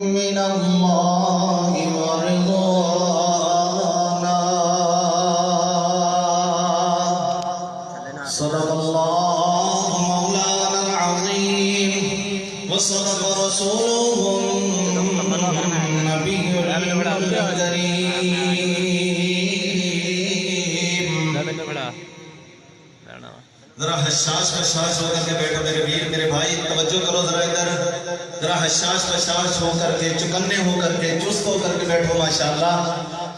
من الله ورضوانا صدق الله مولانا العظيم وصدق رسوله النبي الكريم ذرا حشاش بشاش ہو کر کے بیٹھو میرے ویر میرے بھائی توجہ کرو ذرا ادھر ذرا حشاش بشاش ہو کر کے چکنے ہو کر کے چست ہو کر کے بیٹھو ماشاءاللہ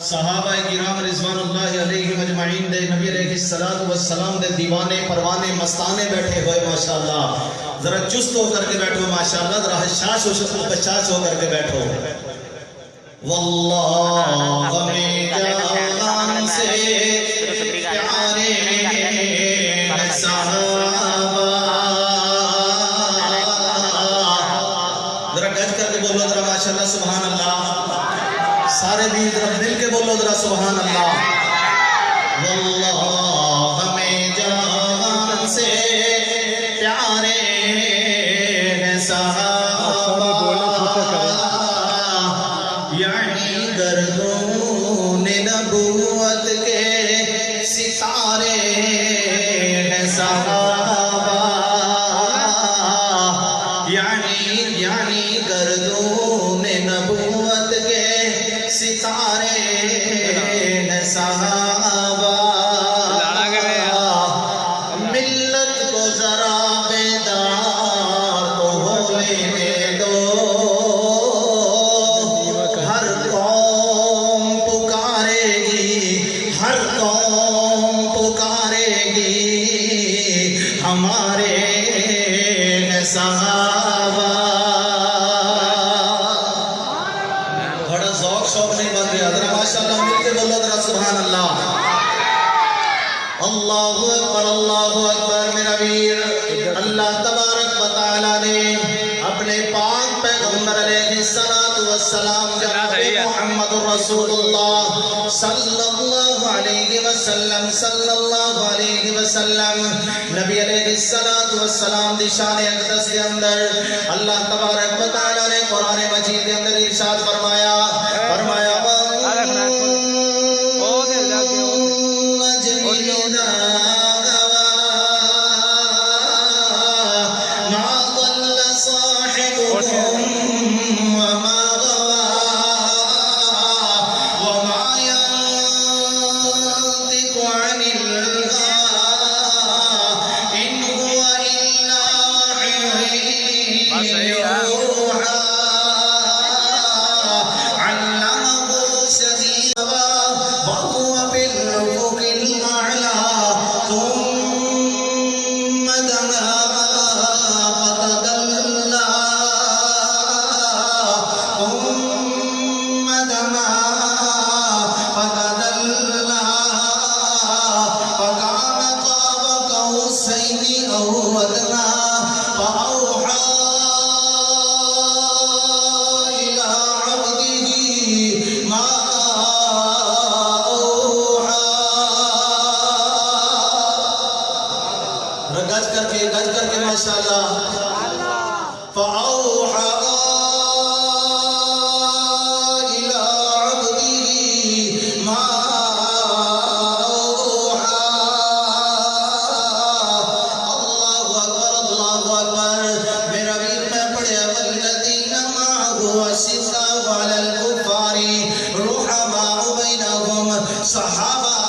صحابہ کرام رضوان اللہ علیہ مجمعین دے نبی علیہ الصلوۃ والسلام دے دیوانے پروانے مستانے بیٹھے ہوئے ماشاءاللہ ذرا چست ہو کر کے بیٹھو ماشاءاللہ ذرا حشاش بشاش ہو کر کے بیٹھو واللہ میں جان سے پیارے ذرا گج کر کے بولو ذرا ماشاءاللہ سبحان اللہ سارے بھی ذرا مل کے بولو ذرا سبحان اللہ واللہ ہمیں جان سے پیارے ہیں صحابہ یعنی گردون نبوت کے ستارے ہیں صحابہ یعنی گردون نبوت کے ستارے ہیں صحابہ ملت کو ذرا بیدار تو ہونے دو ہر قوم پکارے گی ہر قوم پکارے گی ہمارے صحابہ بڑا ذوق شوق نہیں بن گیا ذرا ماشاءاللہ مل کے بولو ذرا سبحان اللہ اللہ اکبر میرا ویر اللہ تبارک و تعالی نے اپنے پاک پیغمبر علیہ الصلوۃ والسلام جناب محمد رسول اللہ صلی اللہ علیہ وسلم نبی علیہ الصلوۃ والسلام دی شان اقدس کے اندر اللہ تبارک و تعالی نے قرآن مجید کے اندر ارشاد فرمایا گج کر کے ماشاءاللہ فَأَوْحَى إِلَىٰ عَبْدِهِ مَا أَوْحَى اللہ اکبر میرا ویر میں پڑھیا وَالَّذِينَ مَعَهُ أَشِدَّاءُ عَلَى الْكُفَّارِ رُحَمَاءُ بَيْنَهُمْ صحابہ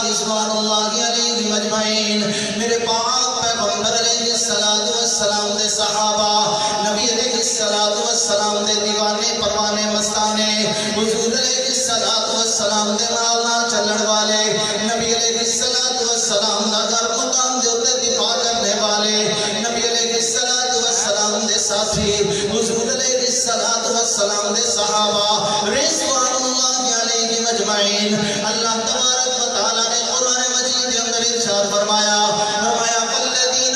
رضوان اللہ علیہم اجمعین میرے پاک پیغمبر علیہ السلام دے صحابہ نبی علیہ السلام دے دیوانے پروانے مستانے حضور علیہ السلام دے نالنا چلن والے نبی علیہ السلام دا گھر مقام دے اتے دفاع کرنے والے نبی علیہ السلام دے ساتھی حضور علیہ السلام دے صحابہ رضوان اللہ علیہم اجمعین اللہ تبارک و تعالی نے قرآن مجید کے اندر ارشاد فرمایا والذین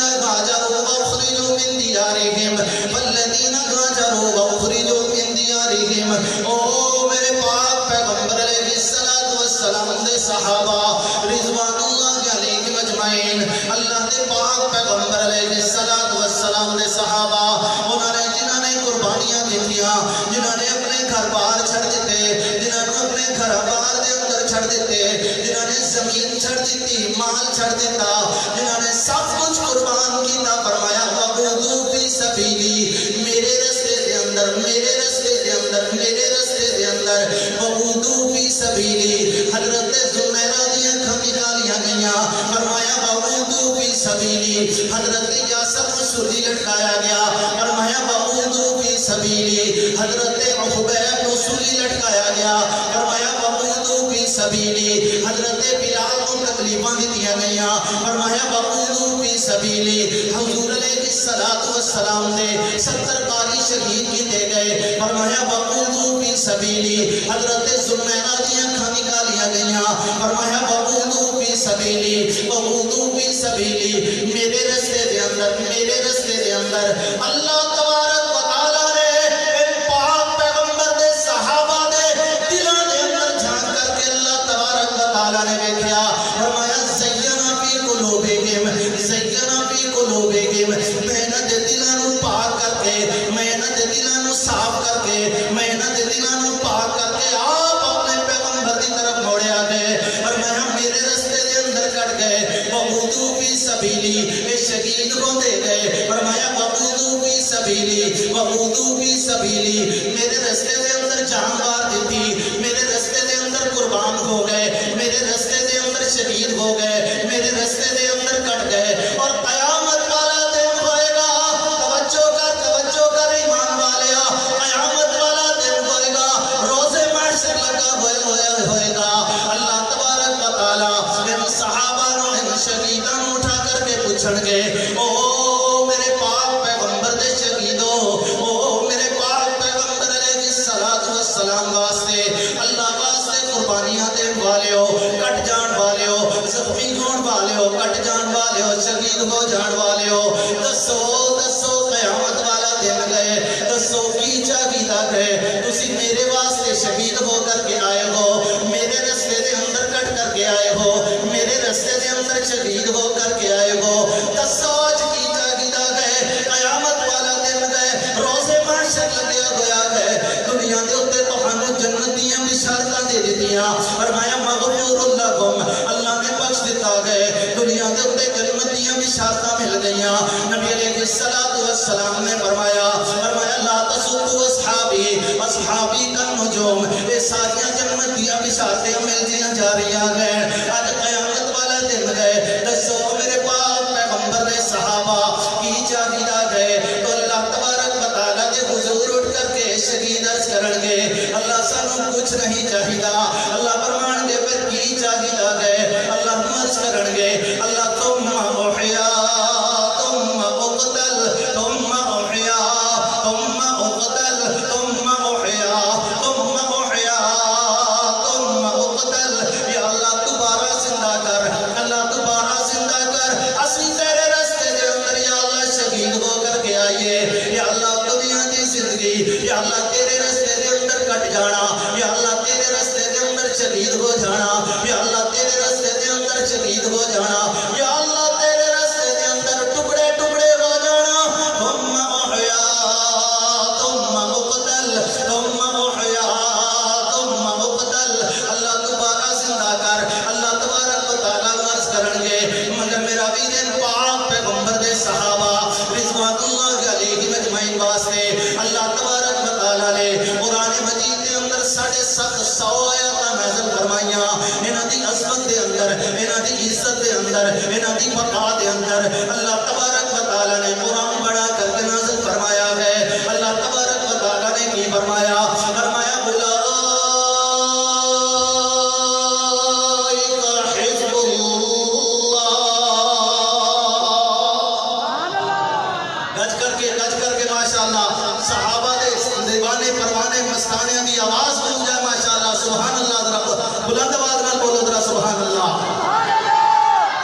ہاجروا واخرجوا من دیارہم او میرے پاک پیغمبر علیہ السلام دے صحابہ رضوان اللہ علیہم اجمعین اللہ دے پاک پیغمبر علیہ السلام دے صحابہ انہوں نے جنہوں نے قربان قربانیاں دیتیاں، جنہاں نے اپنے گھر بار چھڑ دیتے، جنہاں نے اپنے گھر بار دے اندر چھڑ دیتے، جنہاں نے زمین چھڑ دیتی، مال چھڑ دیتا، جنہاں نے سب کچھ قربان کیتا، فرمایا وَقُودُوا فِي سَبِيلِي، میرے رستے دے اندر، میرے رستے دے اندر، میرے رستے دے اندر وَقُودُوا فِي سَبِيلِي، حضرت زمیرہ دی اکھاں نکالیاں گئیاں، فرمایا وَقُودُوا فِي سَبِيلِي، حضرت یاسر کو سولی لٹکایا گیا، فرمایا وَقُودُوا فِي سَبِيلِي، حضرت عقبہ کو سولی لٹکایا گیا، فرمایا وَقُودُوا فِي سَبِيلِي، حضرت بلال کو تکلیفاں دیا گئیاں، فرمایا وَقُودُوا فِي سَبِيلِي، حضور علیہ السلام دے 70 قاری شہید کیتے گئے، فرمایا وَقُودُوا فِي سَبِيلِي، حضرت زمیرہ دی اکھاں نکالیاں گئیاں، فرمایا وَقُودُوا فِي سَبِيلِي، وَقُودُوا فِی سَبِيلِي، میرے رستے دے اندر، میرے رستے دے اندر اللہ تبارک و تعالیٰ نے ان پاک پیغمبر دے صحابہ دے دلوں دے اندر جھانک کر کے اللہ تبارک و تعالیٰ نے دیکھیا، فرمایا زینا فی قلوبہم، زینا فی قلوبہم، محنت دلوں پاک کر کے، محنت دلوں صاف کر کے، محنت دلوں پاک کر کے آپ اپنے پیغمبر دی طرف موڑیا گئے، فرمایا میرے رستے دے اندر کٹ گئے، وَقُودُوا فِی سَبِیلِی، اے شہید ہو دے گئے، فرمایا وَقُودُوا فِی سَبِیلِی، وَقُودُوا فِی سَبِیلِی، میرے رستے دے اندر جان مار دیتی، میرے رستے دے اندر قربان ہو گئے، میرے رستے دے اندر شہید ہو گئے، میرے رستے دے اندر کٹ گئے، اور قیامت والا دن ہوئے گا، توجہ کر ایمان والیا، قیامت والا دن ہوئے گا، روز محشر لگا ہوئے گا، اللہ تبارک و تعالیٰ ان صحابہ نو، ان شہیدان اٹھا کر کے پوچھن گے، او میرے پاک پیغمبر دے شہیدو، او میرے پاک پیغمبر علیہ السلام واسطے، اللہ واسطے قربانیاں دین والیو، کٹ جان والیو، زخمی ہون والیو، کٹ جان والیو، شہید ہو جان والیو، دسو قیامت والا دن گئے، دسو کی چاہیدہ گئے، تسی میرے واسطے شہید ہو کر کے آئے ہو، میرے رستے دے اندر کٹ کر کے آئے ہو، میرے رستے دے اندر شہید ہو کر کے آئے ہو، دسو آج کی چاہیدہ گئے، قیامت والا دن گئے، روز محشر لگیا گیا گئے، دنیا دے اتے تہانوں جنتیاں بشارتاں دے دیتیاں، فرمایا مغفور لکم، اللہ نے بخش دیتا گئے، دنیا دے اتے جنتیاں بشارتاں مل گئیاں، نبی علیہ السلام نے فرمایا لا تسبوا اصحابی کا نجوم، اے ساریاں جنتیاں بشارتیں مل جیاں جا رہیاں گئے، آج قیامت والا دن گئے، دسو میرے پاک پیغمبر دے صحابہ کی چاہیدہ گئے، تو اللہ تبارک و تعالیٰ دے حضور اٹھ کر کے شہید عرض کرن گے، اللہ سانوں کچھ نہیں چاہیدہ، اللہ فرمان گے پھر کی چاہیدہ گئے، اللہ عرض کرن گے، اللہ تم احیا ثم اقتل ثم احیا ثم اقتل ثم احیا ثم احیا ثم اقتل، یا اللہ دوبارہ زندہ کر، اللہ دوبارہ زندہ کر، اسی تیرے رستے دے اندر یا اللہ شہید ہو کر کے آئیے، یا اللہ دنیا دی زندگی، یا اللہ تیرے رستے دے اندر کٹ جانا، یا اللہ تیرے رستے دے اندر شہید ہو جانا، یا اللہ تیرے رستے دے اندر شہید ہو جانا، یا اللہ تیرے رستے دے اندر ٹکڑے ٹکڑے ہو جانا، ثم احیا ثم اقتل ثم احیا ثم اقتل، اللہ دوبارہ زندہ کر، اللہ تبارک و تعالیٰ عرض کرن گے، مگر میرا ویدن پاک پیغمبر دے صحابہ رضوان اللہ علیہ مجمعین واسطے اللہ تبارک و تعالیٰ نے قرآن مجید دے اندر 750 آیاتاں نازل فرمائیاں، انہاں دی عظمت دے اندر، انہاں دی عزت دے اندر، انہاں دی بقا دے اندر اللہ تبارک و تعالیٰ نے قرآن بڑا کر کے نازل فرمایا ہے، اللہ تبارک و تعالیٰ نے کی فرمایا، فرمایا اولئک حزب اللہ، گج کر کے ماشاءاللہ صحابہ دے دیوانے پروانے مستانے دی آواز گونج جائے ماشاءاللہ، سبحان اللہ، ذرا بلند آواز نال بولو ذرا سبحان اللہ،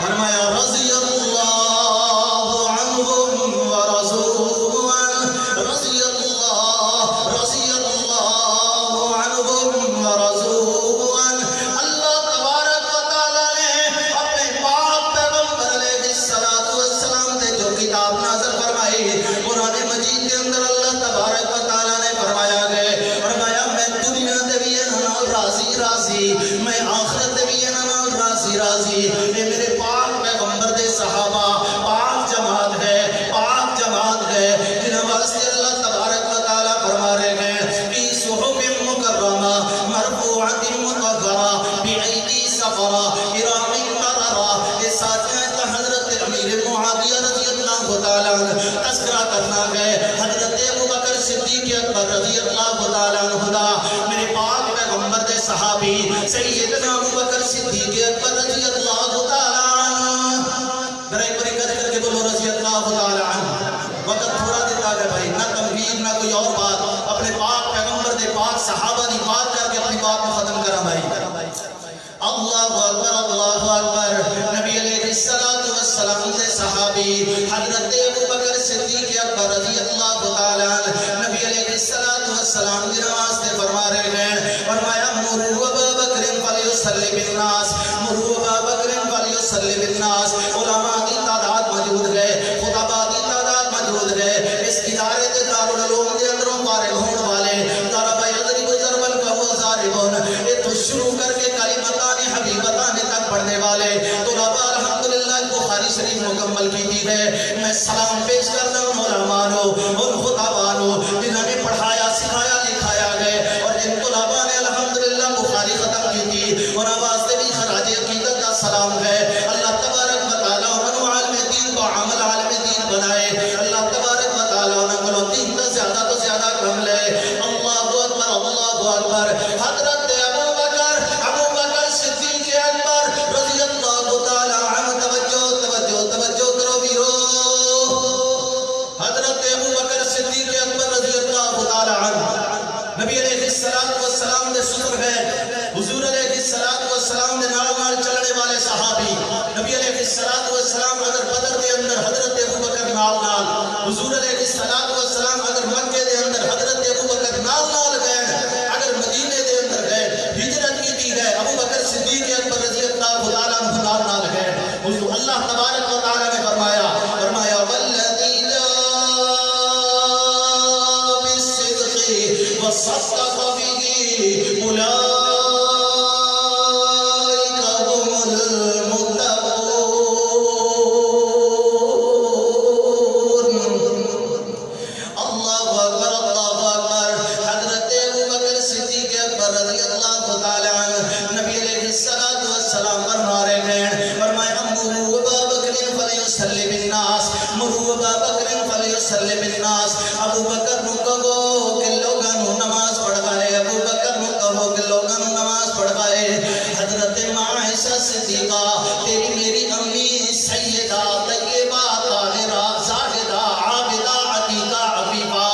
فرمایا رضی اللہ عنہم ورضوا عنہ، رضی اللہ عنہم ورضوا عنہ، اللہ تبارک و تعالیٰ نے اپنے پاک پیغمبر علیہ السلام دے جو کتاب نازل فرمائی، قرآن مجید کے اندر اللہ تبارک و تعالیٰ اللہ تعالیٰ عنہ میرے پاک پیغمبر دے صحابی سیدنا ابوبکر صدیق اکبر رضی اللہ تعالیٰ عنہ، ذرا ایک بار کر کے بولو رضی اللہ تعالیٰ عنہ۔ وقت تھوڑا دیتا ہے بھائی، نہ تمہید نہ کوئی اور بات، اپنے پاک پیغمبر دے پاک صحابہ دی بات کر کے اپنی بات کو ختم کرا بھائی۔ اللہ اکبر اللہ اکبر۔ نبی علیہ السلام دے صحابی حضرت ابوبکر صدیق اکبر رضی اللہ تعالیٰ عنہ نبی علیہ السلام دی نماز سے فرما رہے ہیں، فرمایا مروا ابا بکر فلیصلی بالناس، مروا ابا بکر فلیصلی بالناس۔ علماء دی تعداد موجود گئے، خطباء دی تعداد موجود گئے، اس ادارے دے دارالعلوم دے اندروں فارغ ہونے والے طلبہ یضرب ضربا فہو ضارب، یہ تو شروع کر کے کلمتان حبیبتان تک پڑھنے والے طلباء الحمدللہ بخاری شریف مکمل کی ہے۔ میں سلام پیش کرتا ہوں علماء ان خطباء جنہوں نے پڑھایا سکھایا لکھایا گئے، اور جن طلباء نے الحمدللہ بخاری ختم کی تھی اور واسطے بھی خراج عقیدت کا سلام ہے۔ اللہ تبارک و تعالیٰ انہوں عالم دین کو عمل عالم دین بنائے، اللہ تبارک و تعالیٰ انہوں دین کا زیادہ تو زیادہ کم لے۔ اللہ اکبر اللہ اکبر۔ حضرت ابوبکر صدیق اکبر رضی اللہ تعالیٰ عنہ، توجہ کرو بیرو، حضرت ابوبکر صدیق اکبر رضی اللہ تعالیٰ عنہ نبی علیہ السلام دے سنر ہے، حضور علیہ السلام دے نال چلنے والے صحابی۔ نبی علیہ السلام اگر بدر دے اندر حضرت ابوبکر نال، حضور علیہ السلام اگر مکے دے اندر حضرت ابوبکر نال گئے، اگر مدینے دے اندر گئے، ہجرت کی دی گئے، ابوبکر صدیق اکبر رضی اللہ تعالیٰ عنہ نال گئے۔ اللہ تبارک و تعالیٰ نے فرمایا والذی جاء بالصدق وصدق به اولئک هم المتقون۔ اللہ اکبر اللہ اکبر۔ حضرت ابوبکر صدیق اکبر رضی اللہ تعالیٰ عنہ نبی علیہ السلام فرما رہے ہیں، فرمایا مروا ابا بکر فلیصلی بالناس، مروا ابا بکر فلیصلی بالناس۔ ابو بکر نو کہو کہ لوگاں نو نماز پڑھائے، ابو بکر نو کہو کہ لوگاں نو نماز پڑھائے۔ حضرت عائشہ صدیقہ تیری میری امی سیدہ طیبہ طاہرہ زاہدہ عابدہ عتیقہ عفیفہ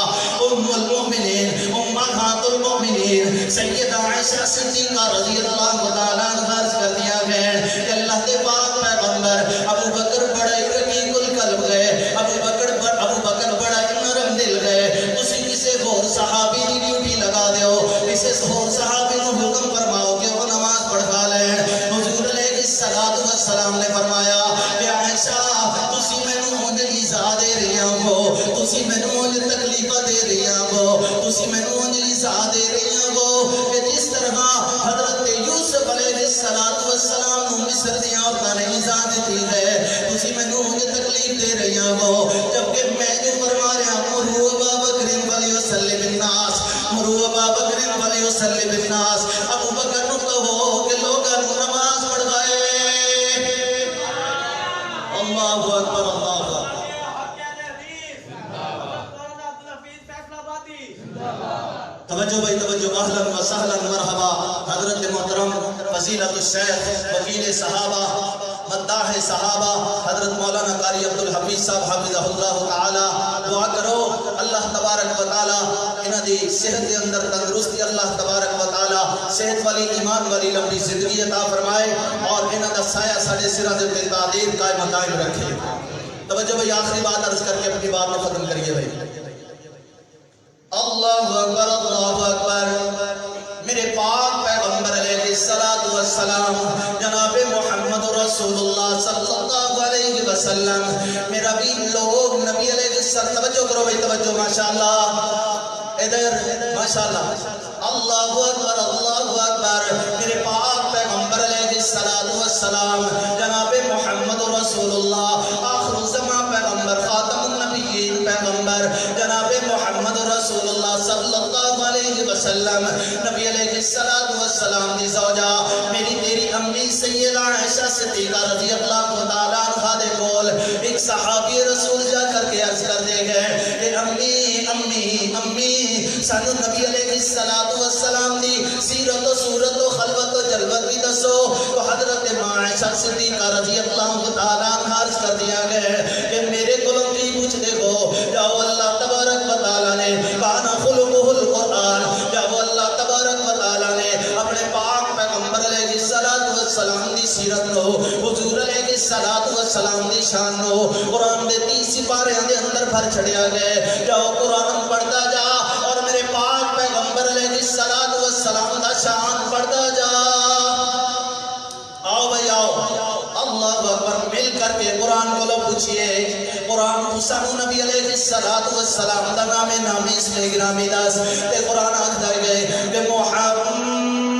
ام المؤمنین امہات المؤمنین سیدہ عائشہ صدیقہ رضی اللہ تعالیٰ عنہ عرض کر دیا گیا کہ اللہ کے پاک پیغمبر ابو بکر بڑے رقیق القلب گئے، ابو بکر بڑا نرم دل گئے، اسی کسے اور صحابی دی ڈیوٹی لگا دیو، کسے اور صحابی نو حکم فرماؤ کہ وہ نماز پڑھا لین۔ حضور علیہ السلام نے فرمایا کہ عائشہ تسی مینوں انج ایذا دے رہی ہو، تسی مینوں انج تکلیفاں دے رہی ہو، تسی مینوں انج ایذا دے رہی ہو کہ جس طرح حضرت یوسف علیہ السلام نو مصر دی عورتاں نے ایذا دیتی ہے، تسی مینوں انج تکلیف دے رہی ہو، جبکہ میں جو فرما رہا ہوں مروا ابا بکر فلیصلی بالناس، مروا ابا بکر فلیصلی بالناس۔ ابو بکر نو کہو کہ لوگاں نو نماز پڑھائے۔ اللہ اکبر اللہ اکبر۔ توجہ بھائی توجہ، اہلا و سہلا مرحبا۔ حضرت محترم فضیلت الشیخ وکیل صحابہ مداح صحابہ حضرت مولانا قاری عبدالحفیظ صاحب حافظہ اللہ تعالی، دعا کرو اللہ تبارک و تعالی انہاں دی صحت دے اندر تندرستی، اللہ تبارک و تعالی صحت والی ایمان والی لمبی زندگی عطا فرمائے، اور انہاں دا سایہ ساڈے سراں دے اوپر تعدیر قائم دائم رکھے۔ توجہ بھائی، آخری بات عرض کر کے اپنی بات کو ختم کریے بھائی۔ اللہ اکبر اللہ اکبر۔ میرے پاک پیغمبر علیہ السلام جناب محمد رسول اللہ صلی اللہ علیہ وسلم، میرا بھی لوگ نبی علیہ السلام، توجہ کرو بھائی توجہ، ماشاءاللہ ادھر ماشاءاللہ، اللہ اکبر اللہ اکبر۔ میرے پاک پیغمبر علیہ السلام جناب محمد رسول اللہ آخر الزمان پیغمبر خاتم النبیین پیغمبر جناب محمد رسول اللہ صلی اللہ علیہ وسلم نبی علیہ السلام دی زوجہ میری تیری امی سیدہ عائشہ صدیقہ رضی اللہ تعالیٰ عنہ دے کول ایک صحابی رسول جا کر کے عرض کر دے گئے کہ امی امی امی سانو نبی علیہ السلام دی سیرت و صورت و خلوت و جلوت بھی دسو تو حضرت عائشہ صدیقہ رضی اللہ تعالیٰ عنہ عرض کر دیا گئے کہ میرے کولوں کی پوچھ دیکھو جاؤ اللہ تبارک و تعالیٰ نے کانا خلقہ القرآن جاؤ اللہ تبارک و تعالیٰ نے اپنے پاک پیغمبر علیہ السلام دی سیرت نو حضور علیہ السلام دی شان نو قرآن دے 30 سپارے دے اندر بھر چھڑیا گئے جاؤ قرآن پڑھتا جا اور میرے پاک پیغمبر علیہ السلام دا شان پڑھتا جا آؤ بھائی آؤ اللہ اکبر مل کر کے قرآن کو لو پوچھئے قرآن سانو نبی علیہ السلام دا نام نامی اس میں گرامی داس تے قرآن آکھتا گئے کہ محمد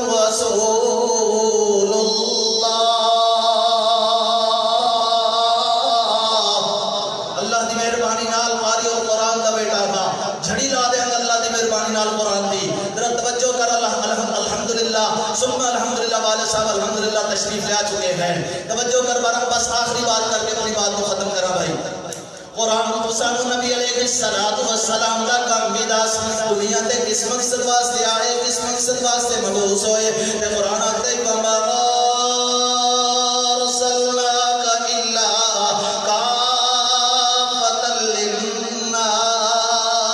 رسول اللہ دی مہربانی نال قاری اور قرآن دا بیٹا تھا جھڑی لا دیں اللہ دی مہربانی نال قرآن دی ذرا توجہ کر الحمدللہ ثم الحمدللہ والے صاحب الحمدللہ تشریف لے آ چکے ہیں توجہ کر بارہ بس آخری بات کر کے اپنی بات کو ختم کرا بھائی قرآن سانو نبی علیہ السلام دا کام بھی داس دنیا تے کس مقصد واسطے آئے کس مقصد واسطے مبعوث ہوئے تے قرآن آتے وما ارسلناک الا کافۃ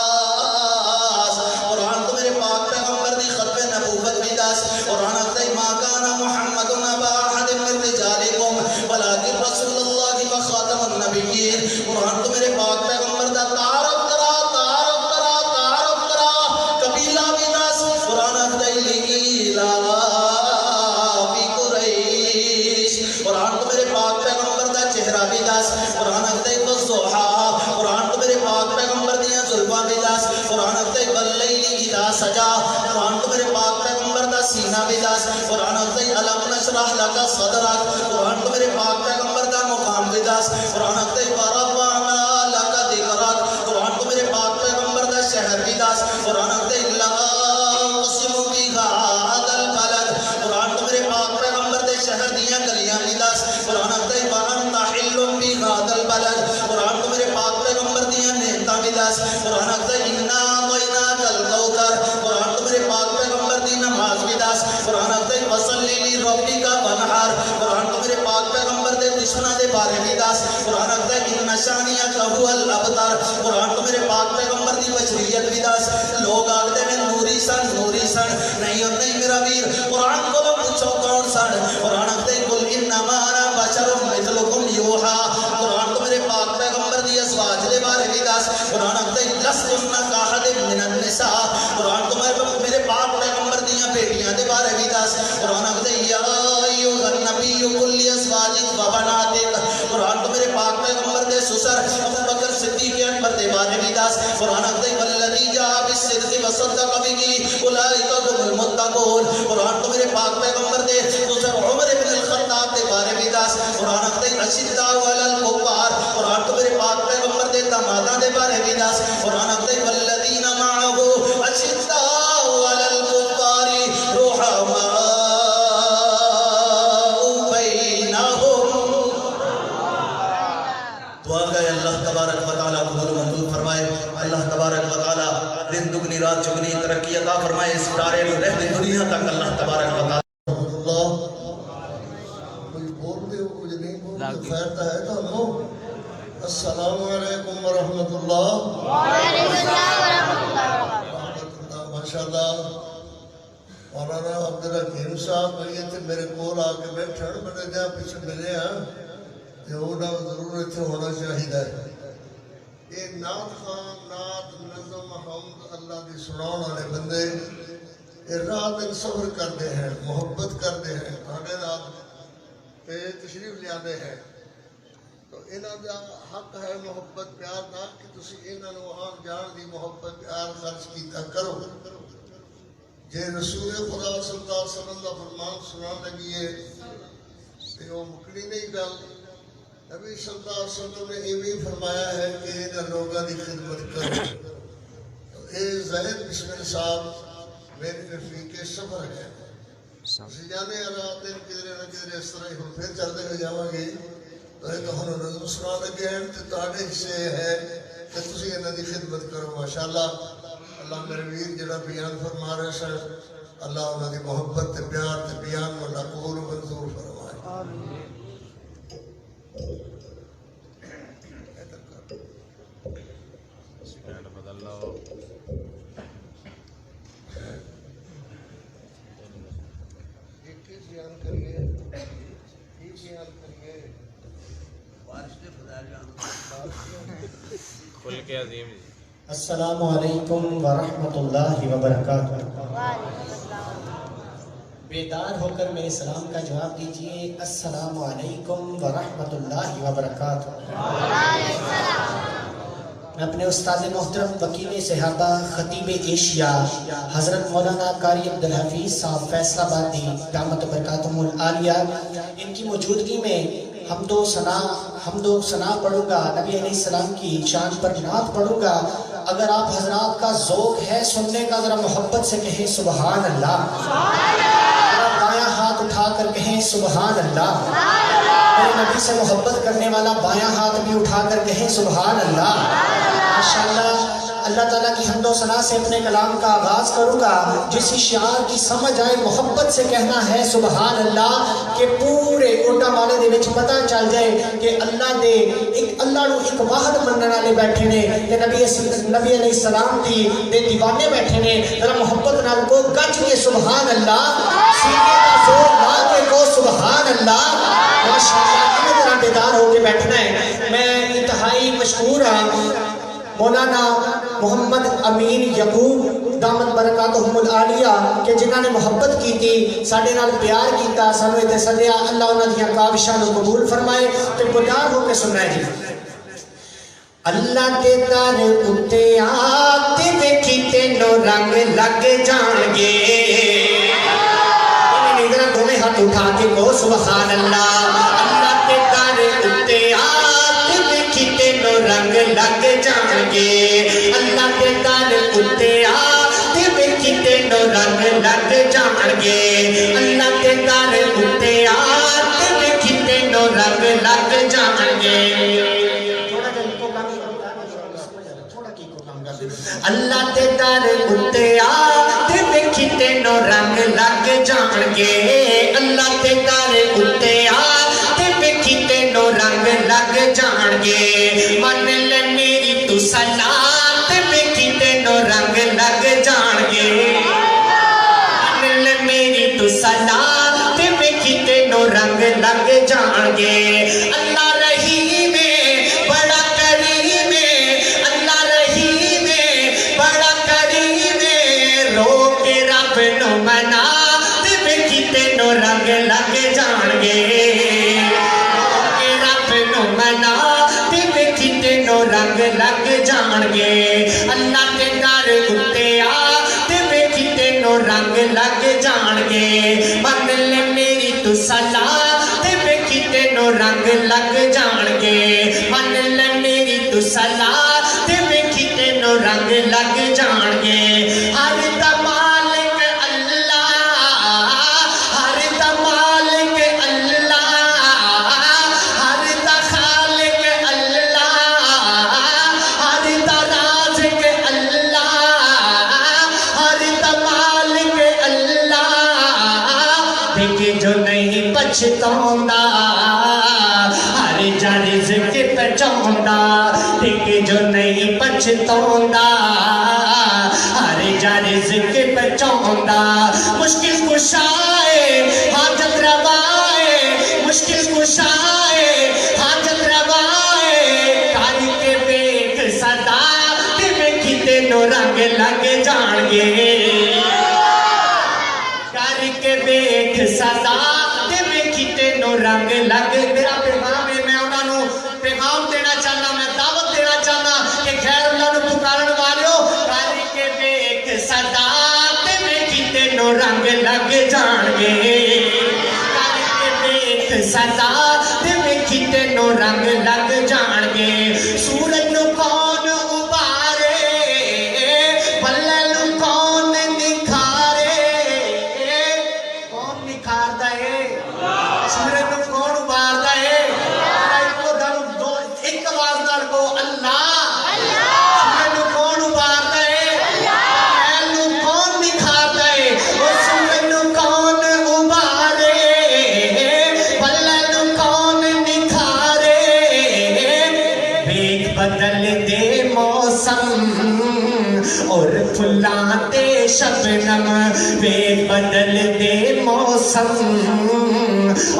للناس قرآن تو میرے پاک پیغمبر دی ختم نبوت بھی داس قرآن آتے ما کان محمد ابا احد من رجالکم ولکن رسول اللہ و خاتم النبیین قرآن تو میرے پاک پیغمبر دا تعارف کرا قبیلہ بھی داس قرآن اخدائی لابی قریش قرآن تو میرے پاک پیغمبر دا چہرہ بھی داس قرآن اخدائی والضحا قرآن تو میرے پاک پیغمبر دیا ظلفہ بھی داس قرآن اخدائی واللیل اذا سجا قرآن تو میرے پاک پیغمبر دا سینہ بھی داس قرآن اخدائی علم نشرح لک صدرک قرآن تو میرے پاک پیغمبر دا مقام بھی داس قرآن اخدائی ورفعنا لک ذکرک قرآن تو میرے پاک پیغمبر دا شہر بھی داس قرآن اخدائی لا اقسم بہذا البلد قرآن تو میرے پاک پیغمبر دے شہر دیا گلیاں بھی داس قرآن اخدائی وانت حل بہذا البلد قرآن تو میرے پاک پیغمبر دیا نعمتاں بھی داس قرآن اخدائی انا اعطیناک الکوثر قرآن تو میرے پاک پیغمبر دی نماز بھی داس قرآن اخدائی وصلی لربک وانحر قرآن تو میرے پاک پیغمبر دے دشمنوں دے بارے بھی داس قرآن اخدائی ان شانیک هو الابتر قرآن تو میرے پاک پیغمبر دی بشریت بھی داس لوگ آگتے میں نوری سن نہیں میرا ویر قرآن کو لوگ پوچھو کون سن قرآن اخدائی قل انما انا بشر مثلکم یوحا قرآن تو میرے پاک پیغمبر دی ازواج دے بارے بھی داس قرآن اخدائی لستن کاحد من النساء قرآن تو میرے پاک پیغمبر دیا بیٹیاں دے بارے بھی داس قرآن اخدائی یا ایوہ النبی قل ازواجک و بناتک قرآن تو میرے پاک پیغمبر دے سسر ابو بکر صدیق اکبر دے بارے بھی داس قرآن اخدائی والذی جاء بالصدق وصدق بہ اولئک هم المتقون قرآن تو میرے پاک پیغمبر دے سسر عمر بن الخطاب دے بارے بھی داس قرآن اخدائی اشداء علی الکفار قرآن تو میرے پاک پیغمبر دے داماداں دے بارے بھی داس قرآن اخدائی والذین معه اشداء علی الکفار رحماء دعا گئے اللہ تبارک و تعالیٰ قبول منظور فرمائے اللہ تبارک و تعالیٰ دن دگنی رات چگنی ترقی عطا فرمائے اس ادارے میں رہنے دنیا تک اللہ تبارک و تعالیٰ کوئی بول دے ہو کچھ نہیں بول دے خیر تا ہے تو ہم السلام علیکم ورحمت اللہ وعلیکم السلام ورحمۃ اللہ ماشاءاللہ مولانا عبدالحکیم صاحب یہ تھے میرے کول آ کے بیٹھن بڑے جہاں پیچھے ملے ہیں کہ ہونا ضرور اتنے ہونا چاہیے یہ نعت خان نعت نظم حمد اللہ دی سناؤن والے بندے یہ رات ایک سفر کرتے ہیں محبت کرتے ہیں تھوڑے رات پہ تشریف لے آتے ہیں تو انہاں دا حق ہے محبت پیار دا کہ تسی انہاں نو آن جان دی محبت پیار خرچ کیتا کرو جے رسول خدا صلی اللہ علیہ وسلم دا فرمان سنان لگی ہے کہ وہ مکڑی نہیں گل نبی صلی اللہ علیہ وسلم نے یہ بھی فرمایا ہے کہ انہاں لوگاں دی خدمت کرو یہ زید بسمل صاحب میرے رفیق سفر ہے. اسی جانے رات دن کدھر نہ کدھر اس طرح ہی پھر چلتے ہوئے جاؤں گے تو ایک ہن نظم سنا لگے ہیں تو تہاڈے حصے ہے کہ تسی انہاں دی خدمت کرو. ماشاءاللہ اللہ میرے ویر جڑا بیان فرما رہے سن اللہ انہاں دی محبت تے پیار تے بیان والا قبول و منظور فرمائے. آمین. السلام علیکم ورحمۃ اللہ وبرکاتہ. بیدار ہو کر میرے سلام کا جواب دیجئے. السلام علیکم ورحمۃ اللہ وبرکاتہ. میں اپنے استاد محترم وکیل صحابہ خطیب ایشیا حضرت مولانا قاری عبدالحفیظ صاحب فیصل آبادی دامت برکاتہم العالیہ ان کی موجودگی میں حمد و ثنا پڑھوں گا. نبی علیہ السلام کی شان پر نعت پڑھوں گا. اگر آپ حضرات کا ذوق ہے سننے کا ذرا محبت سے کہیں سبحان اللہ. دایاں ہاتھ اٹھا کر کہیں سبحان اللہ. میرے نبی سے محبت کرنے والا بایاں ہاتھ بھی اٹھا کر کہیں سبحان اللہ. ماشاءاللہ اللہ تعالیٰ کی حمد و ثنا سے اپنے کلام کا آغاز کروں گا. جس شعار کی سمجھ آئے محبت سے کہنا ہے سبحان اللہ کہ پورے کوٹا والے دے وچ پتہ چل جائے کہ اللہ دے اللہ نو ایک واحد منن والے بیٹھے نے تے نبی علیہ السلام دی دے دیوانے بیٹھے نے. ذرا محبت نال کو گج کے سبحان اللہ. سینے کا زور لا کے کو سبحان اللہ. ماشاءاللہ ذرا بیدار ہو کے بیٹھنا ہے. میں انتہائی مشکور ہوں مولانا محمد امین یعقوب دامت برکاتہم العالیہ کہ جنہاں نے محبت کی تھی ساڈے نال پیار کیتا سانوں تے سدیا. اللہ انہاں دیاں کاوشاں نو قبول فرمائے. تے بیدار ہو کے سننا ہے جی. اللہ دے در اُتے آ تے ویکھی تینوں رنگ لگ جان گے. ادھر دونوں ہاتھ اٹھا کے کو سبحان اللہ. اللہ دے در اُتے آ رنگ لگ جان گے. اللہ کے در اُتے آ تے ویکھی تینوں رنگ لگ جان گے. اللہ کے در اُتے آ تے ویکھی تینوں رنگ لگ جان گے. اللہ کے در اُتے آ تے ویکھی تینوں رنگ لگ جان گے. اللہ کے در اُتے آ تے ویکھی تینوں رنگ لگ جان گے. من لے میری تو صلاۃ ویکھی تینوں رنگ لگ جان گے. من لے میری تو صلاۃ ویکھی تینوں رنگ لگ جان گے. اللہ رحیم بڑا کریم اللہ رحیم بڑا کریم رو کے رب نو منا ویکھی تینوں رنگ لگ جان گے. رو کے رب نو منا رنگ لگ جان گے. اللہ کے در اُتے آ تے ویکھی تینوں رنگ لگ جان گے. من لے میری تو صلاۃ تے ویکھی تینوں رنگ لگ جان گے. من لے میری تو صلاۃ تے ویکھی تینوں رنگ لگ جان گے. ہر دا مالک اللہ ہر دا مالک اللہ ہر دا خالق اللہ ہر دا رازق اللہ ہر دا مالک اللہ. دیکھے جو نہیں پچھتاؤندا ہر جا رزق پہچاؤندا. دیکھے جو نہیں پچھتاؤندا ہر جا رزق پہچاؤندا. مشکل کشائے حاجت روائے مشکل کشائے حاجت روائے. کر کے ویکھ صدا تے ویکھی تینوں رنگ لگ جان گے. کر کے ویکھ صدا تے ویکھی تینوں رنگ لگ. میرا پیغام ہے میں انہاں نو پیغام دینا چاہنا میں دعوت دینا چاہنا کہ خیر اللہ نو پکارن والیو کر کے ویکھ صدا تے ویکھی تینوں رنگ لگ جان گے. کر کے ویکھ صدا تے ویکھی تینوں رنگ لگ جان گے. سورج نو کون ابارے تے شبنم وے بدل دے موسم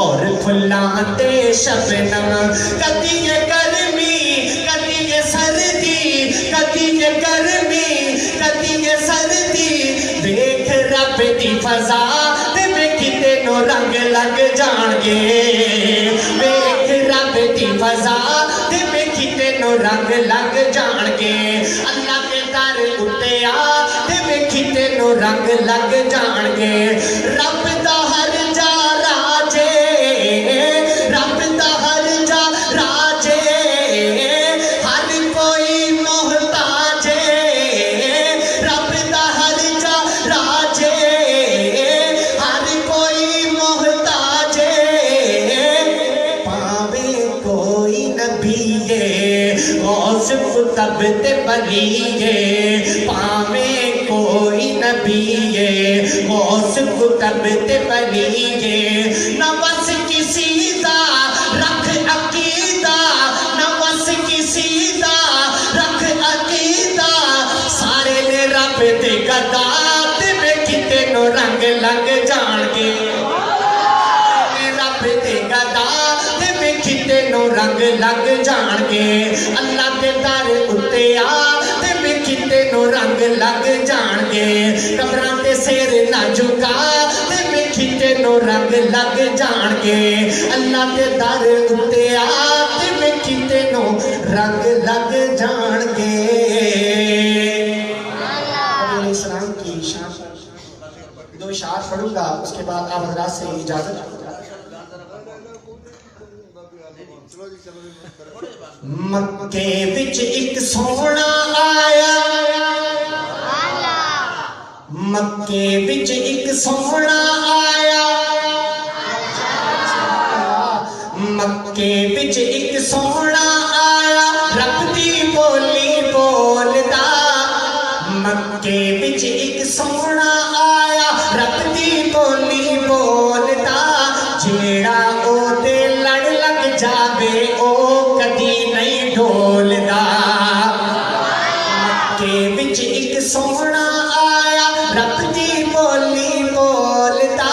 اور پھلاں تے شبنم کدی یہ گرمی کدی یہ سردی کدی یہ گرمی کدی یہ سردی دیکھ رب دی فضا تے ویکھی تینوں رنگ لگ جان گے دیکھ رب دی فضا تے ویکھی تینوں رنگ لگ جان گے اللہ کے در اُتے آ تے ویکھی تینوں رنگ لگ جان گے رب دا ہر جا راجے رب دا ہر جا راجے ہر کوئی محتاج رب دا ہر جا راجے ہر کوئی محتاج پاوے کوئی نبی غوث قطب تے ولی پاوے کوئی نبی غوث قطب تے ولی نہ بس کسی دا رکھ عقیدہ نہ بس کسی دا رکھ عقیدہ سارے نے رب تے گدا تے ویکھی تینوں رنگ لگ جان گے رب تے گدا تے ویکھی تینوں رنگ لگ جان گے اللہ دے در اُتے آ تے ویکھی تینوں رنگ لگ جان گے قبراں تے سر نہ جھکا تے ویکھی تینوں رنگ لگ جان گے اللہ دے در اُتے آ تے ویکھی تینوں رنگ لگ جان گے علیہ السلام کی شان دو اشعار پڑھوں گا اس کے بعد آپ حضرات سے اجازت مکے وچ ایک سونا آیا مکے وچ ایک سونا آیا مکے وچ ایک سونا آیا رب دی بولی بولدا مکے وچ ایک سونا آیا رب دی بولی بولدا جیڑا او دے لڑ لگ جاوے او کدی نہیں ڈھولدا مکے وچ ایک سونا آیا رب دی بولی بولدا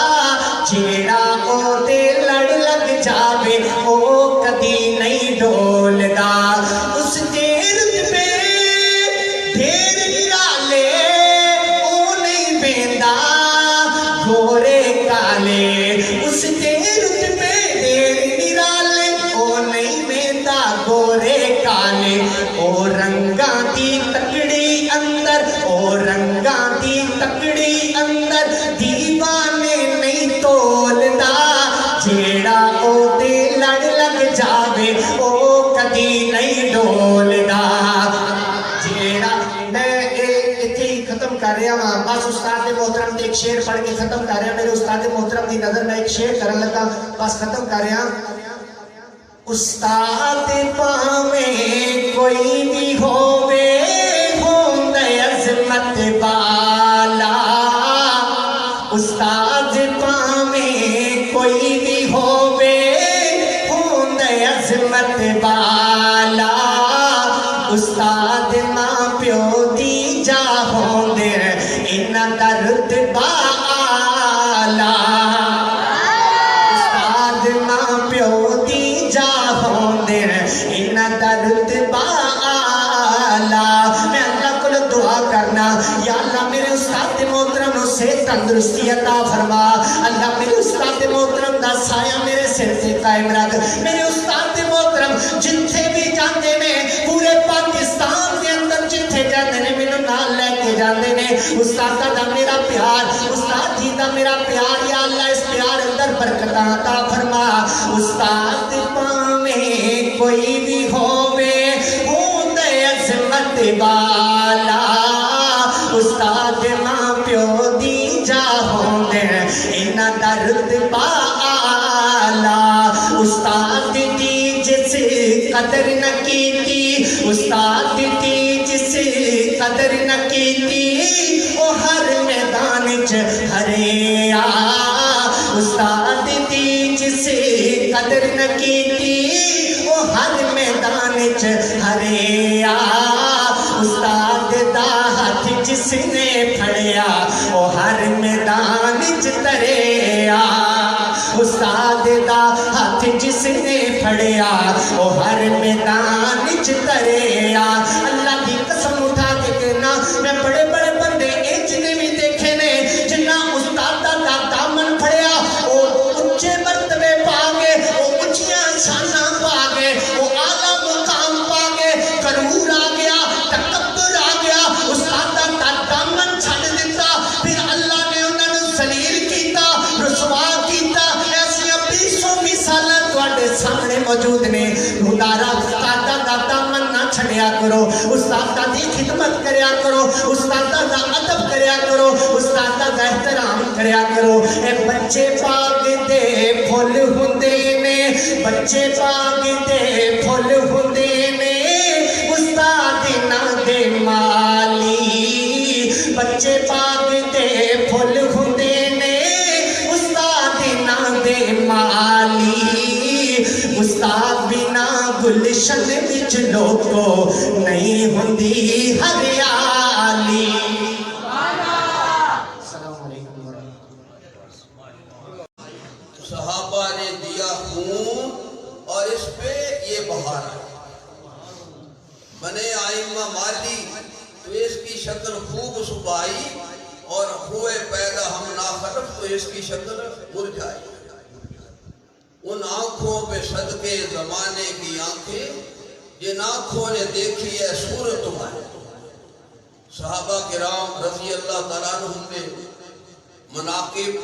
جیڑا او دے لڑ لگ جاوے او کدی نہیں ڈھولدا اس دے رتبے ڈھیر نرالے او نہیں بیندا گورے کالے اس دے رتبے ڈھیر نرالے او نہیں بیندا گورے کالے او رنگاں دی تکڑی اندر او رنگاں دی تکڑی اندر دیوانے نہیں تولدا جیڑا او دے لڑ لگ جاوے او کدی نہیں ڈولدا جیڑا میں ایتھے ہی ختم کر رہا ہاں بس استاد محترم دے ایک شعر پڑھ کے ختم کر رہا میرے استاد محترم دی نظر میں ایک شعر کرن لگا بس ختم کر رہا استاد پاویں کوئی بھی ہووے ہوندے عظمت والا استاد پاویں کوئی بھی ہووے ہوندے عظمت والا استاد ماں پیو دی جا ہوندے انہاں دا رتبہ اعلیٰ استاد ماں پیو دی جا ہوندے انہاں دا رتبہ اعلیٰ میں اللہ کو دعا کرنا یا اللہ میرے استاد محترم نو صحت تندرستی عطا فرما اللہ میرے استاد محترم دا سایہ میرے سر سے قائم رکھ میرے استاد محترم جتھے بھی جاندے نے پورے پاکستان کے اندر جتھے جاندے نے مینوں نال لے کے جاندے نے استاد دا میرا پیار استاد جی دا میرا پیار یا اللہ اس پیار اندر برکتاں عطا فرما استاد پاویں کوئی بھی ہووے ہوندے عظمت والا استاد ماں پیو دی جا ہوندے انہاں دا رتبہ اعلیٰ استاد دی جس قدر نہ کیتی استاد دی جس قدر نہ کیتی او ہر میدان چ ہریا استاد دی جس قدر نہ کیتی او ہر میدان چ ہریا استاد دا ہاتھ جس جس نے پھڑیا وہ ہر میدان چ تریا استاد دا ہاتھ جس نے پھڑیا وہ ہر میدان چ تریا اللہ کی قسم اٹھا کے کہنا میں بڑے بڑے بندے انج نے بھی دیکھے نے جنہ استاد دا دامن پھڑیا وہ اونچے مرتبے پا گئے وہ اونچیاں شاناں پا گئے وہ اعلیٰ مقام پا گئے غرور آ گیا تکبر آ گیا استاد دا دامن چھڈ دیتا پھر اللہ نے انہاں نوں ذلیل کیتا رسوا کیتا ایسیاں 20 مثالاں تواڈے سامنے موجود نے خدارا استاد دا دامن نہ چھڈیا کرو استاد دی خدمت کریا کرو استاد دا ادب کریا کرو استاد دا احترام کریا کرو اے بچے پاک دے پھل ہوندے نے بچے پاک دے پھل ہوندے نے استاد نہ دے مالی بچے پاک دے پھل ہوندے نے استاد نہ دے مالی استاد بنا گلشن وچ لوگو نہیں ہوندی ہریالی السلام علیکم صحابہ نے دیا خون اور اس پہ یہ بہار ہے بنے آئمہ مالی تو اس کی شکل خوب صبائی اور ہوئے پیدا ہم ناخرف تو اس کی شکل مرجھائی ان آنکھوں پہ صدقے زمانے کی آنکھیں جن آنکھوں نے دیکھی ہے صورت تمہاری صحابہ کرام رضی اللہ تعالیٰ عنہم نے مناقب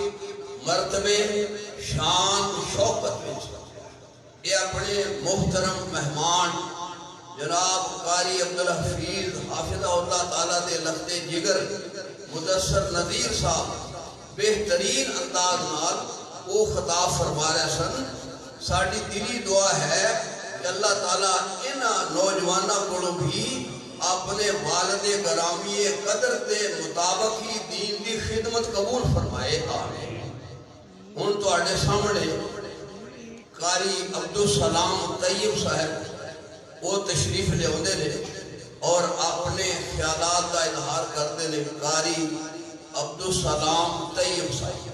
مرتبے شان شوقت میں یہ اپنے محترم مہمان جناب قاری عبدالحفیظ حافظہ اللہ تعالیٰ دے لخت جگر مدثر نذیر صاحب بہترین انداز نال وہ خطاب فرما رہے سن ساڑی دلی دعا ہے کہ اللہ تعالیٰ ان نوجوانوں کو بھی اپنے والد گرامی قدر کے مطابق ہی دین دی خدمت قبول فرمائے آمین ہن تواڈے سامنے قاری عبدالسلام طیب صاحب وہ تشریف لے ہوندے نے اور اپنے خیالات کا اظہار کرتے نے قاری عبدالسلام طیب صاحب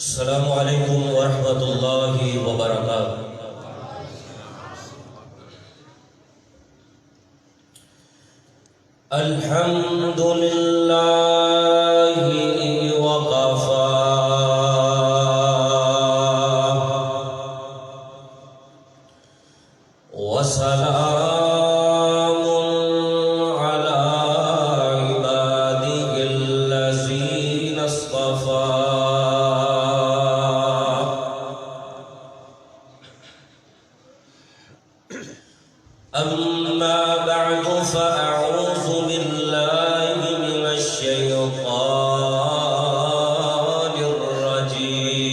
السلام علیکم ورحمۃ اللہ وبرکاتہ الحمد للہ وکفی وسلام أما بعد فأعوذ بالله من الشيطان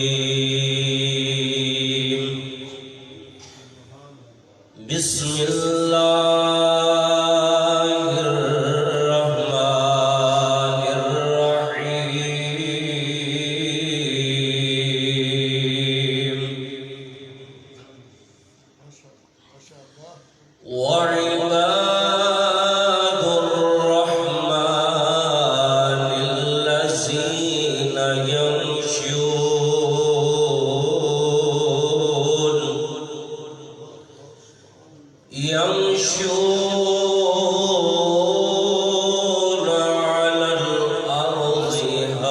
الرجيم بسم الله الرحمن الرحيم وعباد الرحمن الذين يمشون على الأرض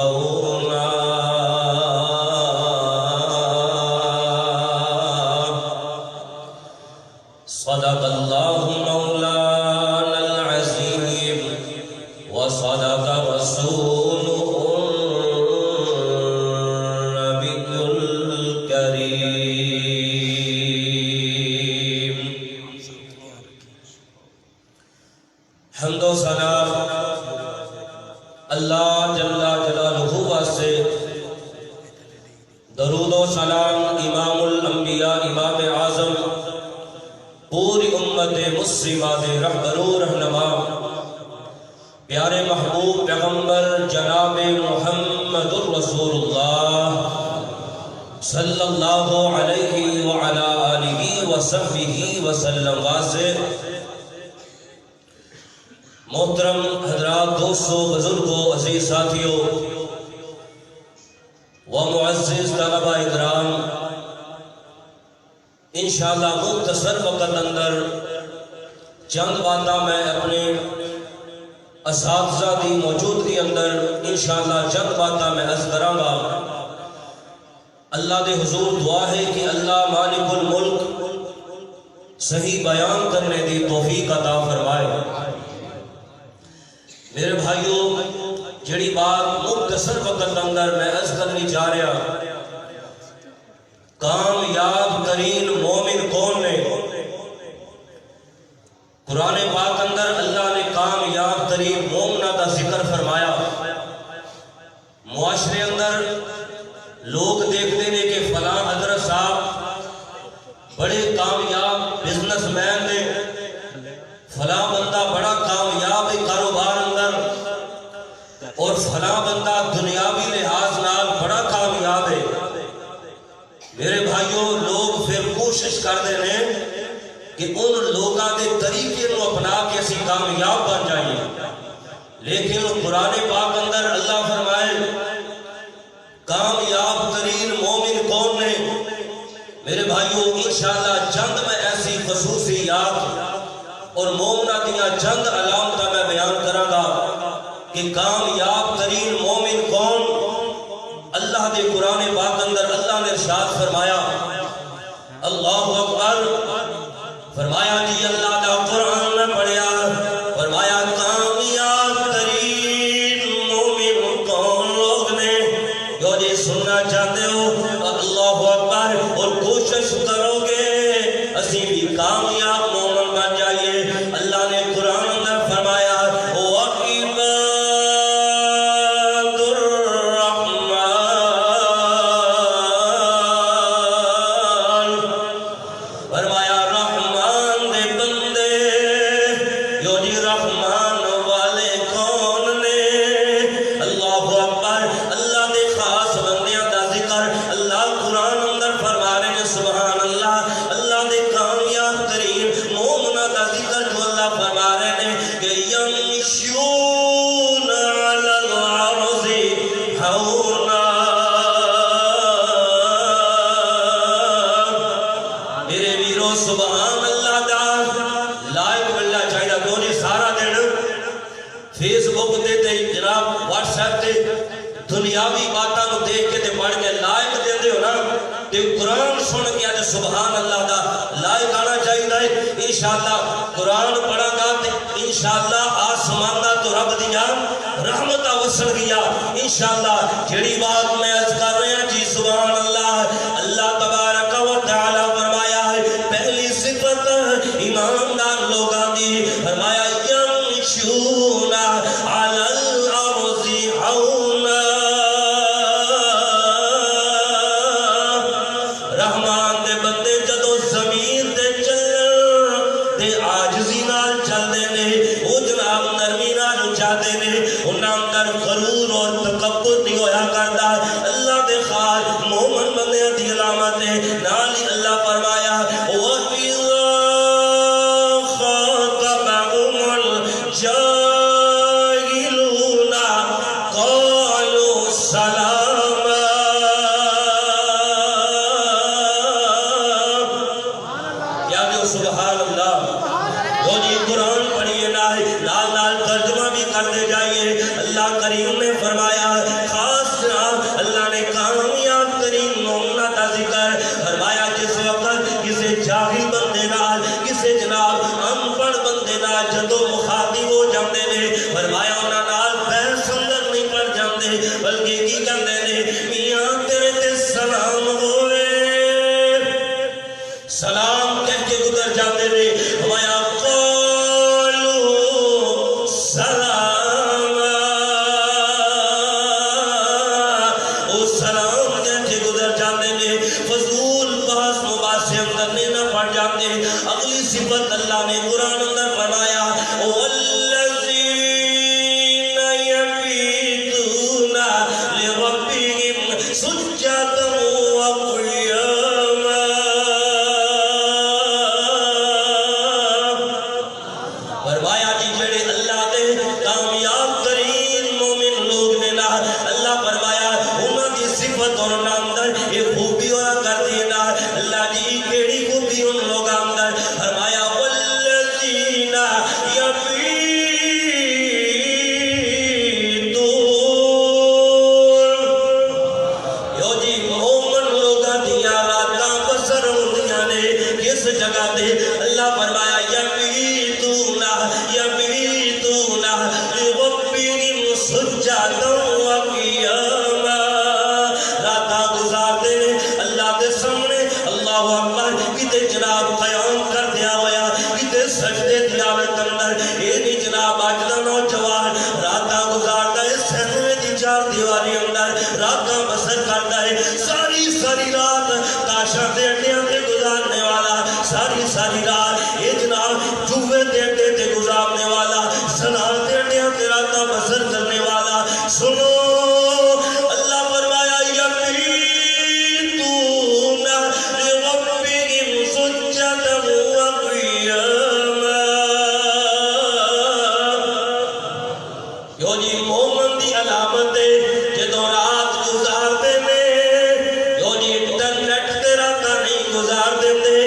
هونا صدق الله مولانا العظيم وصدق رسوله النبي الكريم حمد و ثنا اللہ جل جلالہ واسطے درود و سلام امام الانبیاء امام اعظم پوری امت مسلمہ دے رہبر و رہنما پیارے محبوب پیغمبر جناب محمد الرسول اللہ صلی اللہ علیہ وعلا آلہ وصحبہ وسلم واسطے محترم حضرات دوستو بزرگوں عزیز ساتھیوں و معزز طلبہ اکرام انشاءاللہ مختصر وقت اندر چند باتاں میں اپنے اساتذہ دی موجودگی اندر انشاءاللہ چند باتاں میں عرض کراں گا۔ اللہ دے حضور دعا ہے کہ اللہ مالک الملک صحیح بیان کرنے دی توفیق عطا فرمائے۔ میرے بھائیوں جڑی بات مختصر وقت اندر میں عرض کرنی چاہ رہا، کامیاب ترین مومن کون نے؟ قرآن پاک اندر اللہ نے کامیاب ترین مومنہ کا ذکر فرمایا۔ معاشرے اندر لوگ دیکھتے ہیں کہ فلاں حضرت صاحب بڑے کامیاب بزنس مین نے، فلاں بندہ بڑا کامیاب ہے کاروبار اندر، اور فلاں بندہ دنیاوی لحاظ نال بڑا کامیاب ہے۔ میرے بھائیوں لوگ پھر کوشش کرتے ہیں کہ ان لوگاں دے طریقے نو اپنا کے اسی کامیاب بن جائیں، لیکن قرآن پاک اندر اللہ فرمائے کامیاب ترین مومن کون نے؟ میرے بھائیوں انشاءاللہ چند میں ایسی خصوصیات اور مومنہ دیا چند علامتیں میں بیان کراں گا کہ کامیاب ترین مومن کون؟ اللہ دے قرآن پاک اندر اللہ نے ارشاد فرمایا، اللہ اکبر، فرمایا جی اللہ دا قرآن میں پڑھیا، فرمایا کامیاب ترین مومن کون لوگ نے؟ جو جی سننا چاہتے ہو اللہ اکبر اور کوشش کرو گے اسی بھی کامیاب مومن بن جائیے۔ اللہ نے قرآن اندر فرمایا وَعِبَادُ الرَّحْمَنِ، فرمایا رحمان دے بندے، جو جی رحمان والے کون نے؟ اللہ اکبر، اللہ دے خاص بندیاں دا ذکر اللہ قرآن اندر فرما رہے ہیں، سبحان اللہ۔ اللہ دے کامیاب ترین مومنہ دا ذکر جو اللہ فرما رہے ہیں کہ یمشون علی الارض حونا، میرے ویرو سبحان اللہ دا لائک ملنا چاہیے۔ دونی سارا دن فیس بک دے تے جناب واٹس ایپ تے دنیاوی باتاں نو دیکھ کے تے پڑھ کے لائک دے دے ہو نا، تے قرآن سن کے آج سبحان اللہ دا لائک آنا چاہیے۔ انشاءاللہ قرآن پڑھا گا تے انشاءاللہ آسمان دا تو رب دیا رحمتہ وصل گیا انشاءاللہ۔ جڑی بات میں عرض کر رہے ہیں جی سبحان اللہ، اللہ تبارک و تعالی فرمایا ہے پہلی صفت ایماندار لوگاں دی، فرمایا یمشون علی الارض حونا، رحمان دے بندے جدو زمین دے چلن تے عاجزی نال چلدے نے، او جناب نرمی نال چاہتے نے، انہاں اندر غرور اور تکبر نہیں ہویا کردا۔ اللہ دے خاص مومن بندیاں دی علامت ہے، نال ہی اللہ فرمایا وَإِذَا خَاطَبَهُمُ الْجَاهِلُونَ قَالُوا سَلَامًا، یاد ہو سبحان اللہ۔ وہ جی قرآن پڑھیے نال نال ترجمہ بھی کرتے جائیے۔ اللہ کریم نے فرمایا خاص جناب اللہ نے کامیاب ترین مومنہ کا ذکر فرمایا جس وقت کسی جاہل بندے نال کسی جناب انپڑھ بندے نال جدو مخاطب ہو جاندے نے، فرمایا انہاں نال بحث اندر نہیں پڑ جاندے بلکہ کی کہندے نے میاں تیرے تے سلام ہوئے، سلام کہہ کے گزر جاندے نے، فرمایا قالوا سلاما، اللہ نے قرآن اندر فرمایا والذین یبیتون لربہم سجدا وقیاما. فرمایا جی جڑے اللہ دے کامیاب ترین مومن لوگ نے نا اللہ فرمایا انہاں دی صفت اور اندر یہ خوبی ہوا کر دی نا اللہ جی کیڑی خوبی ان لوگ اندر فرمایا والذین یبیتون یو جی مومن لوگاں دیاں راتاں بسر ہوندیاں نے کس جگہ تے اللہ فرمایا یبیتون لربہم سجدا وقیاما. راتاں گزارتے نے اللہ کے سامنے اللہ اکبر کتے جناب قیام کر دیا ہویا کتے سجدے تلاوت اندر اے نہیں جناب اج دا نوجوان راتاں گزارتا ہے سہنے دی چار دیواری اندر راتاں بسر کرتا ہے ساری رات تاشا دے اڈیاں تے گزارنے والا ساری رات اے جناب جوے دے اڈے تے گزارنے والا سنا دے اڈیاں تے راتاں بسر کرنے والا سنو اللہ فرمایا یبیتون لربہم سجدا وقیاما. یو جی مومن دی علامت ہے جدوں رات گزارتے نے یو جی انٹرنیٹ تے راتاں نہیں گزار دیندے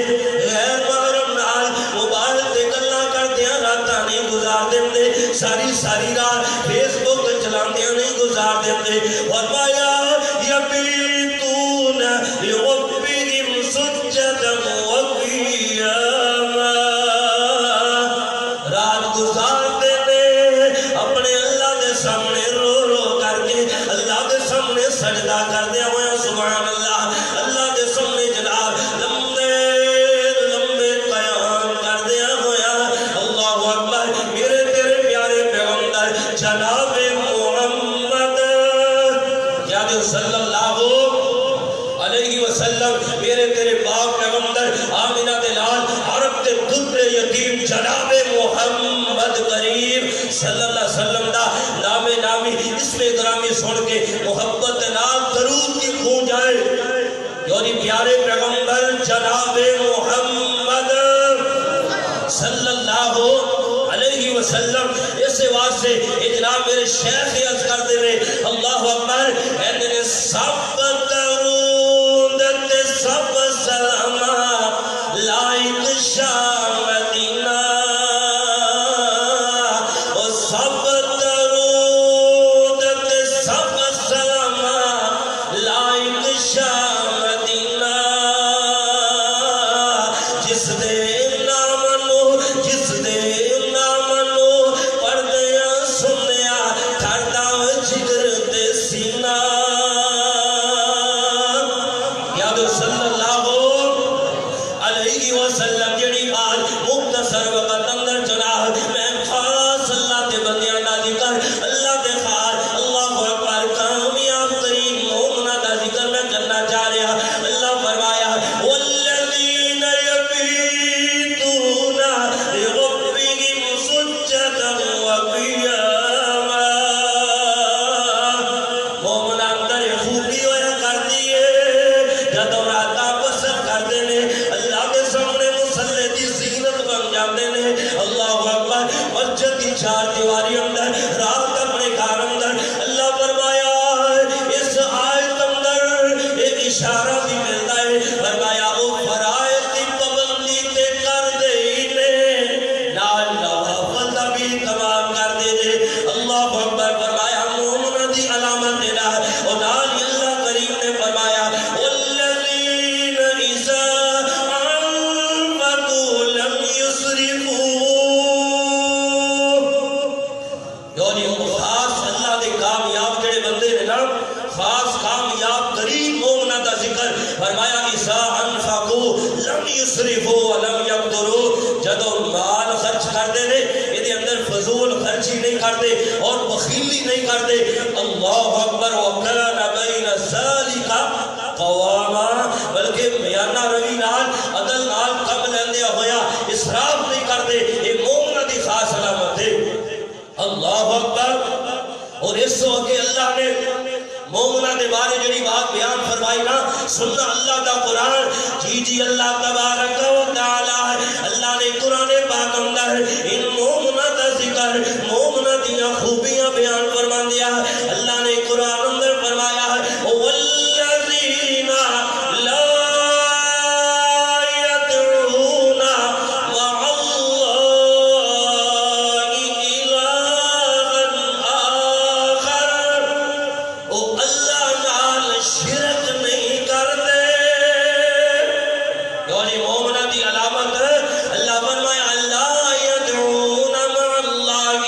غیر محرم نال موبائل تے گلاں کردیاں راتاں نہیں گزار دیندے ساری رات فیس بک چلاندیاں نہیں گزار دیندے. فرمایا یبیتون لربہم سجدا وقیاما. رات گزارتے نے اپنے اللہ دے سامنے رو کر کے اللہ دے سامنے سجدہ کر دیا ہوا سبحان اللہ اللہ دے سامنے جناب لمبے قیام کر دیا ہوا اللہ اکبر. میرے تیرے پیارے پیغمبر جناب محمد صلی اللہ علیہ وسلم میرے تیرے باپ پیغمبر آمینہ دلال عرب کے دودھ یتیم جناب محمد کریم صلی اللہ علیہ وسلم دا نامی اسم اکرامی سن کے محبت نام درود کی خون جائے یعنی پیارے پیغمبر جناب محمد صلی اللہ علیہ وسلم اس واسطے جناب میرے شیخ عرض کر دے رہے اللہ اکبر اندر سب درود تے سب سلامہ لائق شاہ مدینہ او سب درود تے سب سلامہ لائق شاہ مدینہ جس دے وسلم جڑی آج مختصر وقت اندر جناب میں خاص اللہ کے بندیاں دا ذکر اللہ کے خاص اللہ اکبر کامیاب ترین مومنہ دا ذکر میں کرنا چاہ رہا اللہ فرمایا والذین یبیتون لربہم سجدا وقیاما. مومنہ اندر خوبی ہویا کر دیئے جدوں راتاں بسر کر دینے اللہ کے سامنے مسلح دی زینت بن جاتے نے اللہ اکبر. مسجد کی چار دیواری اندر رات اپنے گھر اندر اللہ فرمایا اس آیت اندر ایک اشارہ بھی ملتا ہے فرمایا او فرائض کی پابندی تے کر دے نے نال نوافل بھی تمام کر دے اللہ اکبر. فرمایا مومن دی علامت دینا اور نال اللہ کریم نے فرمایا والذین اذا انفقوا لم یسرفوا. یعنی خاص اللہ دے کامیاب جڑے بندے نے نا خاص کامیاب ترین مومنہ دا ذکر فرمایا اذا انفقوا لم یسرفوا ولم یقتروا. جدو مال خرچ کرتے نے یہ اندر فضول خرچی نہیں کرتے اور بخیلی نہیں کرتے اللہ اکبر. وکان بین ذالک قواما بلکہ میانہ روی نال عدل نال کم لیندے ہویا اسراف نہیں کرتے اکبر۔ اور اس وقت اللہ نے مومنہ دے بارے جڑی بات بیان فرمائی نا، سننا اللہ دا قرآن، جی اللہ تبارک و تعالی اللہ نے قرآن پاک اندر ان مومنہ دا ذکر، مومنہ دیاں خوبیاں بیان فرما دیا۔ اللہ نے قرآن اندر فرمایا والذین لا يدعون مع اللہ الہا آخر، او اللہ نال شرک نہیں کرتے۔ جو جی مومنہ دی علامت اللہ فرمایا اللہ یدعون مع اللہ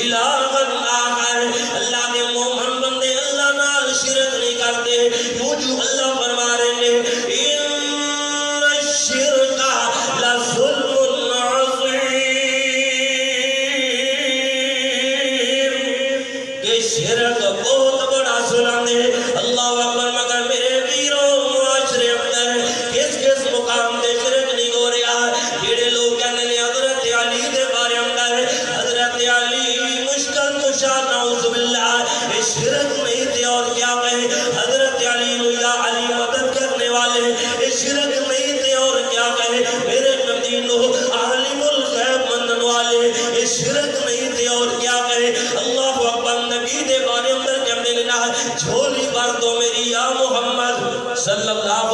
الہا آخر، اللہ کے مومن بندے اللہ نال شرک نہیں کرتے۔ کیوں جو اللہ فرما رہے ہیں ان الشرک لظلم عظیم، کہ شرک بہت بڑا ظلم ہے۔ اللہ اکبر۔ مگر میرے ویروں معاشرے اندر کس کس مقام دے شرک نہیں ہو رہا؟ جڑے لوگ کہنے نے حضرت علی دے بارے اندر حضرت علی مشکل کشا نعوذ باللہ، یہ شرک نہیں تھے اور کیا کہیں؟ حضرت علی نو یا علی مدد کرنے والے، یہ شرک نہیں تھے اور کیا کہیں؟ میرے نبی نو عالم الغیب منن والے، یہ شرک نہیں تھے اور کیا کہیں؟ اللہ اکبر۔ نبی دے بارے اندر کہنے لینا جھولی بھر دو میری یا محمد صلی اللہ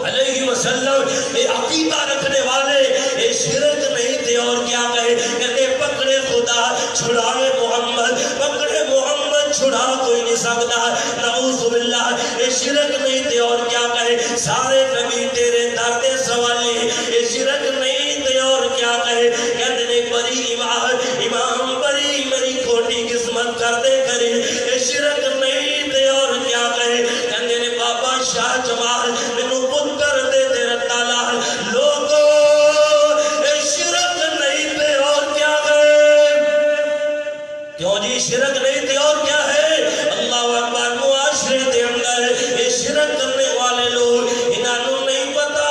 علیہ وسلم، یہ عقیدہ رکھنے والے، یہ شرک نہیں تھے اور کیا کہے؟ کہتے پکڑے خدا چھڑائے محمد، پکڑے محمد چھڑا کوئی نہیں سکتا، نعوذ باللہ۔ یہ شرک نہیں تھے اور کیا کہے؟ سارے نبی تیرے درد سوالی، یہ شرک نہیں تھے اور کیا کہے؟ کہتے نے بری امام بری میری کھوٹی قسمت کردے کرے، یہ شرک نہیں تھے اور کیا کہے؟ کہتے نے بابا شاہ جمال منو پتر دے دے رتالا، لوگو یہ شرک نہیں تھے اور کیا کہے؟ کیوں جی شرک نہیں تھے اور کیا ہے؟ اللہ اکبر۔ معاشرے دے اندر یہ شرک کرنے والے لوگ انہوں نہیں پتا۔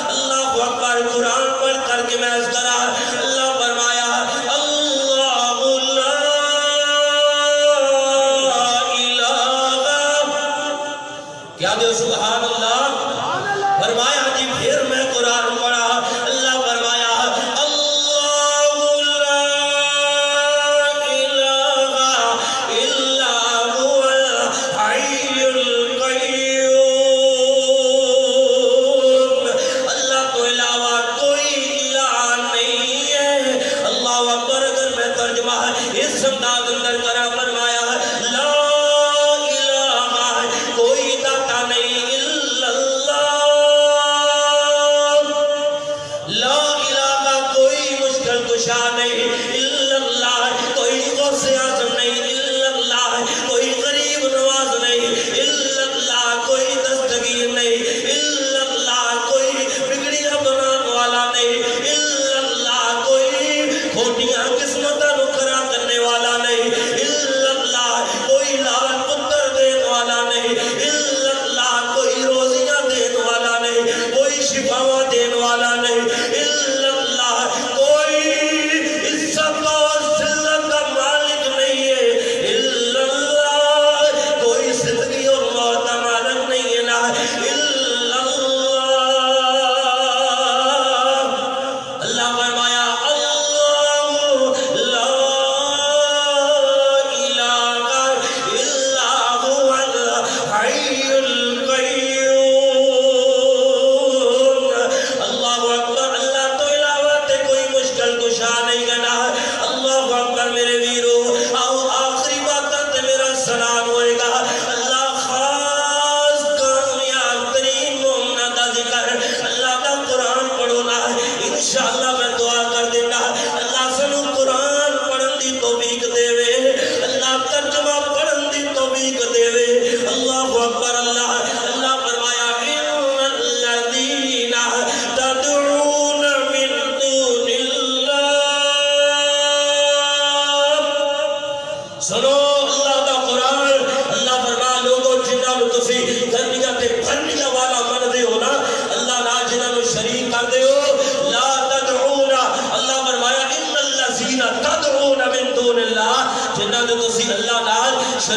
اللہ اکبر۔ قرآن پڑھ کر کے میں اس کرا اللہ فرمایا اللہ لا الہ، کیا دے سبحان اللہ؟ فرمایا جی پھر میں قرآن پڑھا، اللہ فرمایا اللہ لا الہ الا هو الحی القیوم، اللہ تو علاوہ کوئی الہ نہیں ہے۔ اللہ اکبر۔ اگر میں ترجمہ اس انداز اندر کرا، فرمایا لا الہ، کوئی داتا نہیں الا اللہ،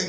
1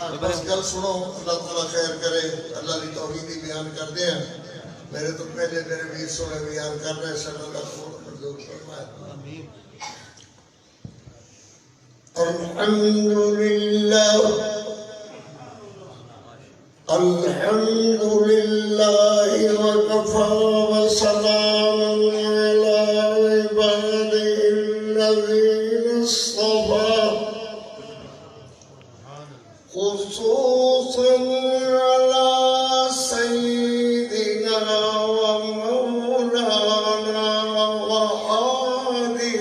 بس گل سنو، اللہ تعالیٰ خیر کرے، اللہ کی توحید ہی بیان کرتے ہیں. میرے تو پہلے میرے ویر سونے بیان کر رہے ہیں، سب اللہ کو منظور فرمائے. الحمد لله وكفى وسلام على عباده الذين اصطفى خصوصا على سيدنا ومولانا وحبيبنا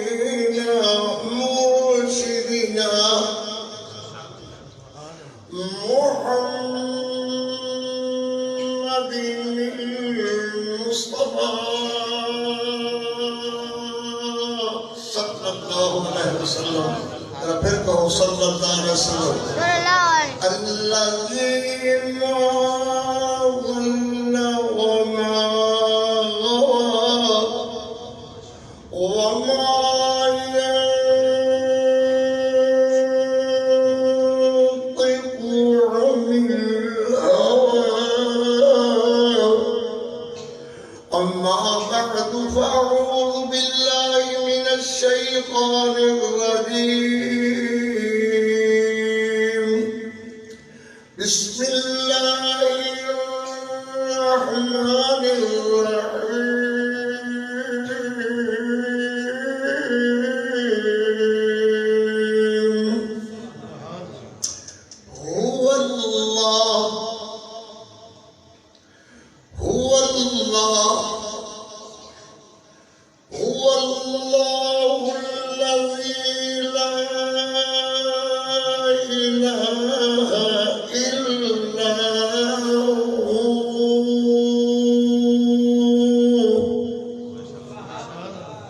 مرشدنا محمد المصطفى صلى الله عليه وسلم. پھر کہو صلی اللہ علیہ وسلم. الذي ما ظل وما غوى وما ينطق عن الهوى. أما بعد فأعوذ بالله من الشيطان الرجيم. بسم الله الرحمن الرحيم. هو الله هو الله هو الله الذي لا إله إلا هو.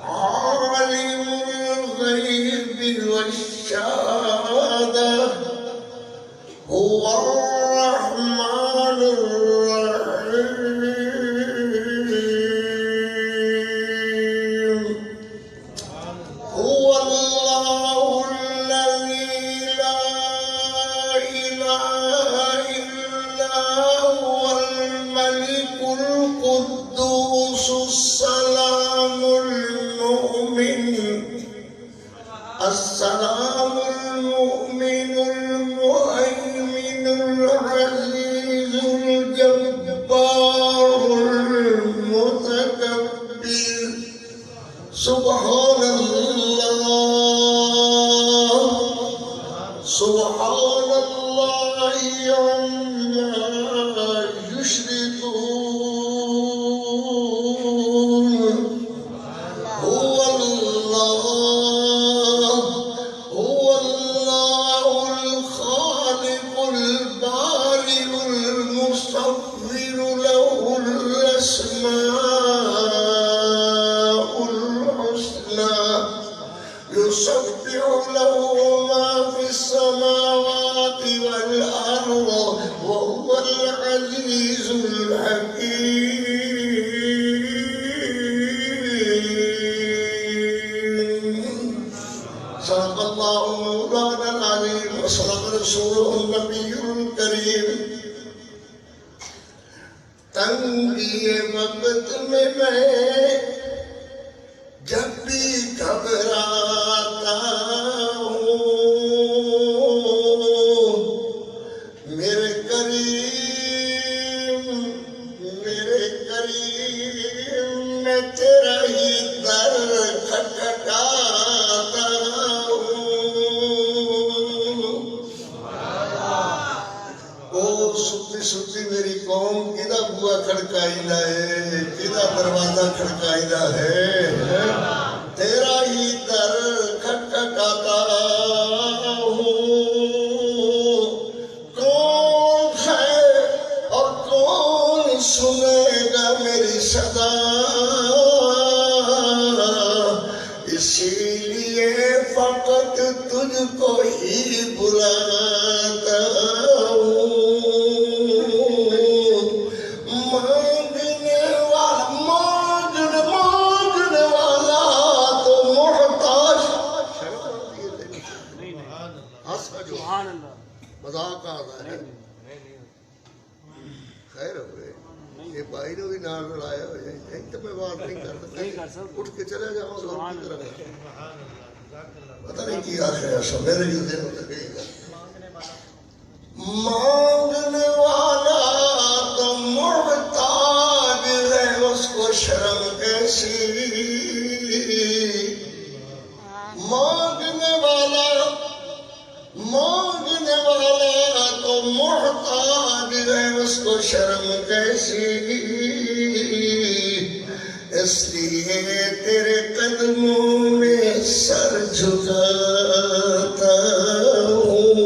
عالم الغيب والشهادة هو الرحمن الرحيم. هو الله الذي لا إله إلا هو الملك القدوس السلام المؤمن السلام المؤمن المهيمن العزيز الجبار المتكبر. سبحان الله سبحان الله عما يشركون. هو الله الخالق البارئ المصور له الأسماء الحسنى. يسبح له ما في السماوات والأرض وهو العزيز الحكيم. صدق الله مولانا العظيم وصدق رسوله النبي الكريم. تنگی وقت میں جب بھی گھبراتا ہوں، میرے کریم میں تیرا ہی در کھٹکھٹاتا ہوں. او ستی ستی میری قوم کدا بوا کھڑکائی لائے، کدا دروازہ کھڑکائی لا ہے. تیرا ہی در کھٹکھٹاتا ہوں. کون ہے اور کون سنے گا میری صدا، اسی لیے فقط تجھ کو ہی بلاتا ہوں. مانگنے والا تو محتاج. مذاق آتا ہے خیر ہوئے یہ بھائی نے بھی نال لڑایا ہو جائے تو میں بات نہیں کرتا اٹھ کے چلے جاؤں گا اور کی کرنا پتہ نہیں کی آخر ہے سب میرے جو دن ہوتا گئی گا مانگنے والا تو محتاج ہے اس کو شرم کیسی مانگنے والا تو محتاج ہے اس کو شرم کیسی اس لیے تیرے قدموں میں سر جھکاتا ہوں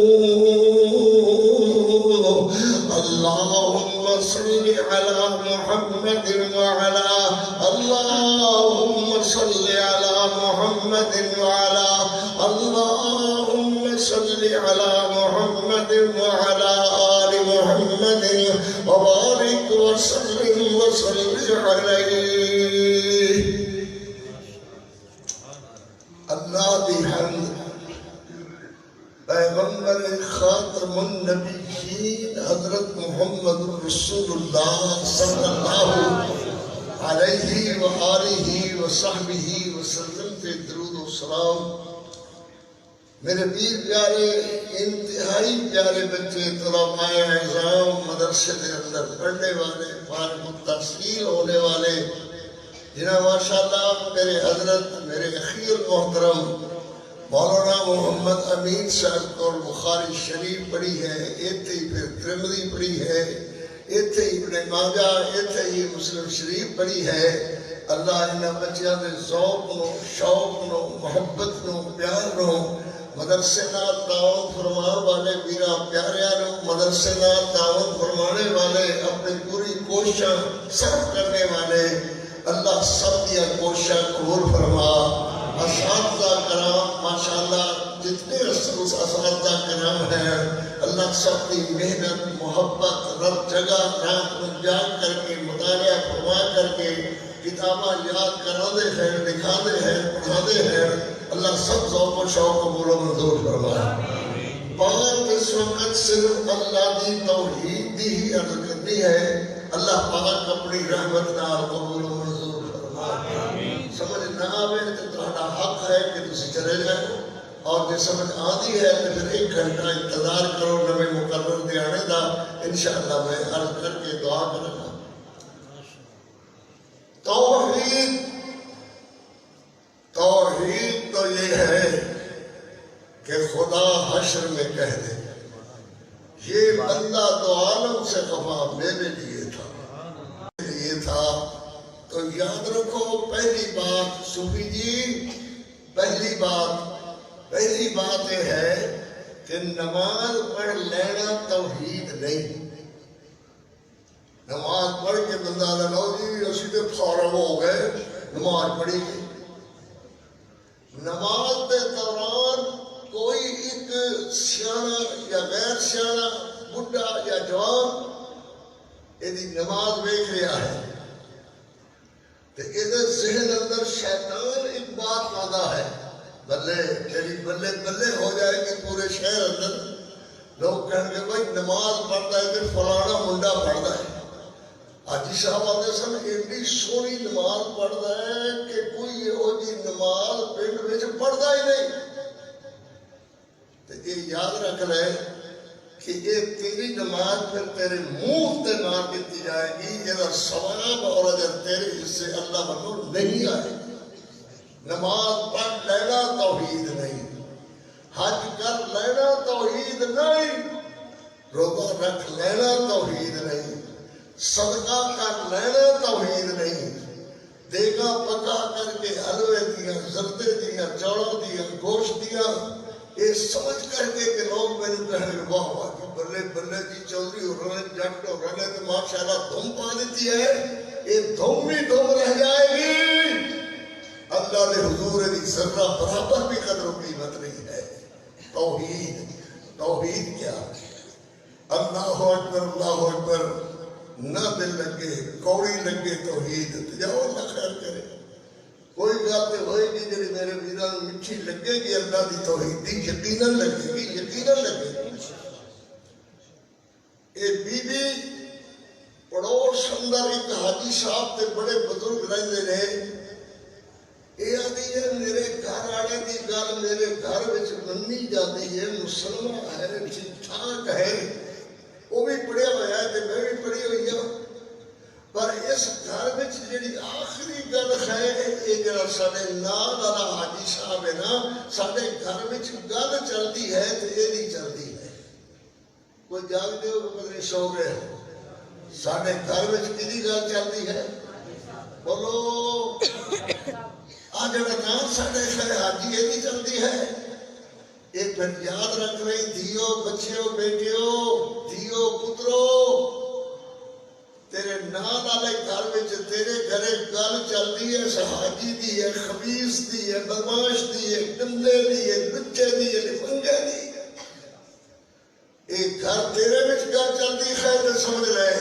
اللہم صلی علی محمد وعلا اللہم صلی علی محمد وعلا اللہم صلی علی محمد وعلا آل محمد وبارک وسلم وصلی علیہ اللہ دی حمد پیغمبر خاتم النبیین حضرت محمد رسول اللہ صلی اللہ علیہ وآلہ وصحبہ وسلم پہ درود و سلام میرے پیر پیارے انتہائی پیارے بچے طلباء اعزام مدرسے کے اندر پڑھنے والے فارغ التحصیل ہونے والے جنہاں ماشاءاللہ میرے حضرت میرے اخی المحترم مولانا محمد امین صاحب کو بخاری شریف پڑھی ہے ایتھے ہی پھر ترمذی پڑھی ہے ایتھے ہی ابن ماجہ ایتھے ہی مسلم شریف پڑھی ہے اللہ انہاں بچیاں دے ذوق نو شوق نو محبت نو پیار نو مدرسے نال تعاون فرمان والے میرا پیاریاں نو مدرسے نال تعاون فرمانے والے اپنی پوری کوششاں صرف کرنے والے اللہ سب دیا کوششاں قبول فرما اساتذہ کرام ماشاءاللہ جتنے اساتذہ کرام ہیں اللہ سب کی محنت محبت رب جگہ رات میں جان کر کے مطالعہ فرما کر کے کتاباں یاد کرانے ہیں لکھانے ہیں پڑھانے ہیں اللہ سب ذوق و شوق قبول و منظور فرمائے بات اس وقت صرف اللہ دی توحید دی ہی عرض کرنی ہے اللہ پاک اپنی رحمت نال قبول و منظور فرمائے سمجھ نہ آوے تو تہاڈا حق ہے کہ تسی چلے جاؤ اور جے سمجھ آتی ہے تو پھر 1 گھنٹہ انتظار کرو نویں مقرر دے آنے دا انشاءاللہ میں عرض کر کے دعا کروں گا توحید تو یہ ہے کہ خدا حشر میں کہہ دے یہ بندہ تو عالم سے خفا میرے لیے تھا تو یاد رکھو پہلی بات صوفی جی پہلی بات یہ ہے کہ نماز پڑھ لینا توحید نہیں نماز پڑھ کے بندہ لو جی اسی تے فارغ ہو گئے نماز پڑھی گئی نماز کے دوران کوئی ایک سیانا یا غیر سیانا بڈھا یا جوان یہ نماز دیکھ رہا ہے تو یہ ذہن اندر شیطان ایک بات پاتا ہے بلے تیری بلے بلے ہو جائے گی پورے شہر اندر لوگ کہیں گے بھائی نماز پڑھتا ہے تو فلانا منڈا پڑھتا ہے حاجی صاحب آتے سن ایڈی سونی نماز پڑھتا ہے کہ کوئی یہ نماز پنڈ وچ پڑھتا ہی نہیں تو یہ یاد رکھ لے کہ یہ تیری نماز پھر تیرے منہ تے نہ دیتی جائے گی یہ ثواب اور اجر تیرے حصے اللہ بنو نہیں آئے نماز پڑھ لینا توحید نہیں حج کر لینا توحید نہیں روزہ رکھ لینا توحید نہیں صدقہ کر لینا توحید نہیں دیگا پکا کر کے حلوے دیا زردے دیا چوڑوں دیا گوشت دیا یہ سمجھ کر کے کہ لوگ میں نے کہنے کہ واہ واہ کی بلے بلے کی چودری ہو رہے جٹ ہو رہے تو ماشاءاللہ دھم پا دیتی ہے یہ دھم بھی دھم رہ جائے گی اللہ نے حضور دی ذرہ برابر بھی قدر و قیمت نہیں ہے توحید کیا اللہ اکبر نہ دل لگے کوڑی لگے توحید جاؤ اللہ خیر کرے کوئی گل ہوئے گی جی میرے ویران میٹھی لگے گی اللہ دی توحید دی یقیناً لگے گی یہ بی بی پڑوس اندر ایک حاجی صاحب تے بڑے بزرگ رہتے رہے. یہ آدھی ہے میرے گھر والے کی گل میرے گھر وچ منی جاتی ہے، مسلمان ہے، ٹھیک ٹھاک ہے، وہ بھی پڑھیا ہوا ہے تے میں بھی پڑھی ہوئی ہوں، پر اس گھر وچ جڑی آخری گل ہے یہ جڑا سارے نال والا حاجی صاحب ہے نا، سارے گھر وچ گل چلتی ہے تے یہ نہیں چلتی ہے. کوئی جاگتے ہو پتہ سو گئے ہو؟ سارے گھر وچ کدی گل چلتی ہے؟ بولو. آ جڑا نام سارے حاجی یہ نہیں چلتی ہے. یہ پھر یاد رکھ رہی دھیو بچیو بیٹیو دھیو پترو، تیرے نام والے گھر وچ تیرے گھرے گل چلتی ہے حاجی دی ہے، خبیث دی ہے، بدماش دی ہے، گندے دی ہے، لچے دی ہے، لفنگے دی. ایک گھر تیرے وچ گل چلتی ہے تو سمجھ لے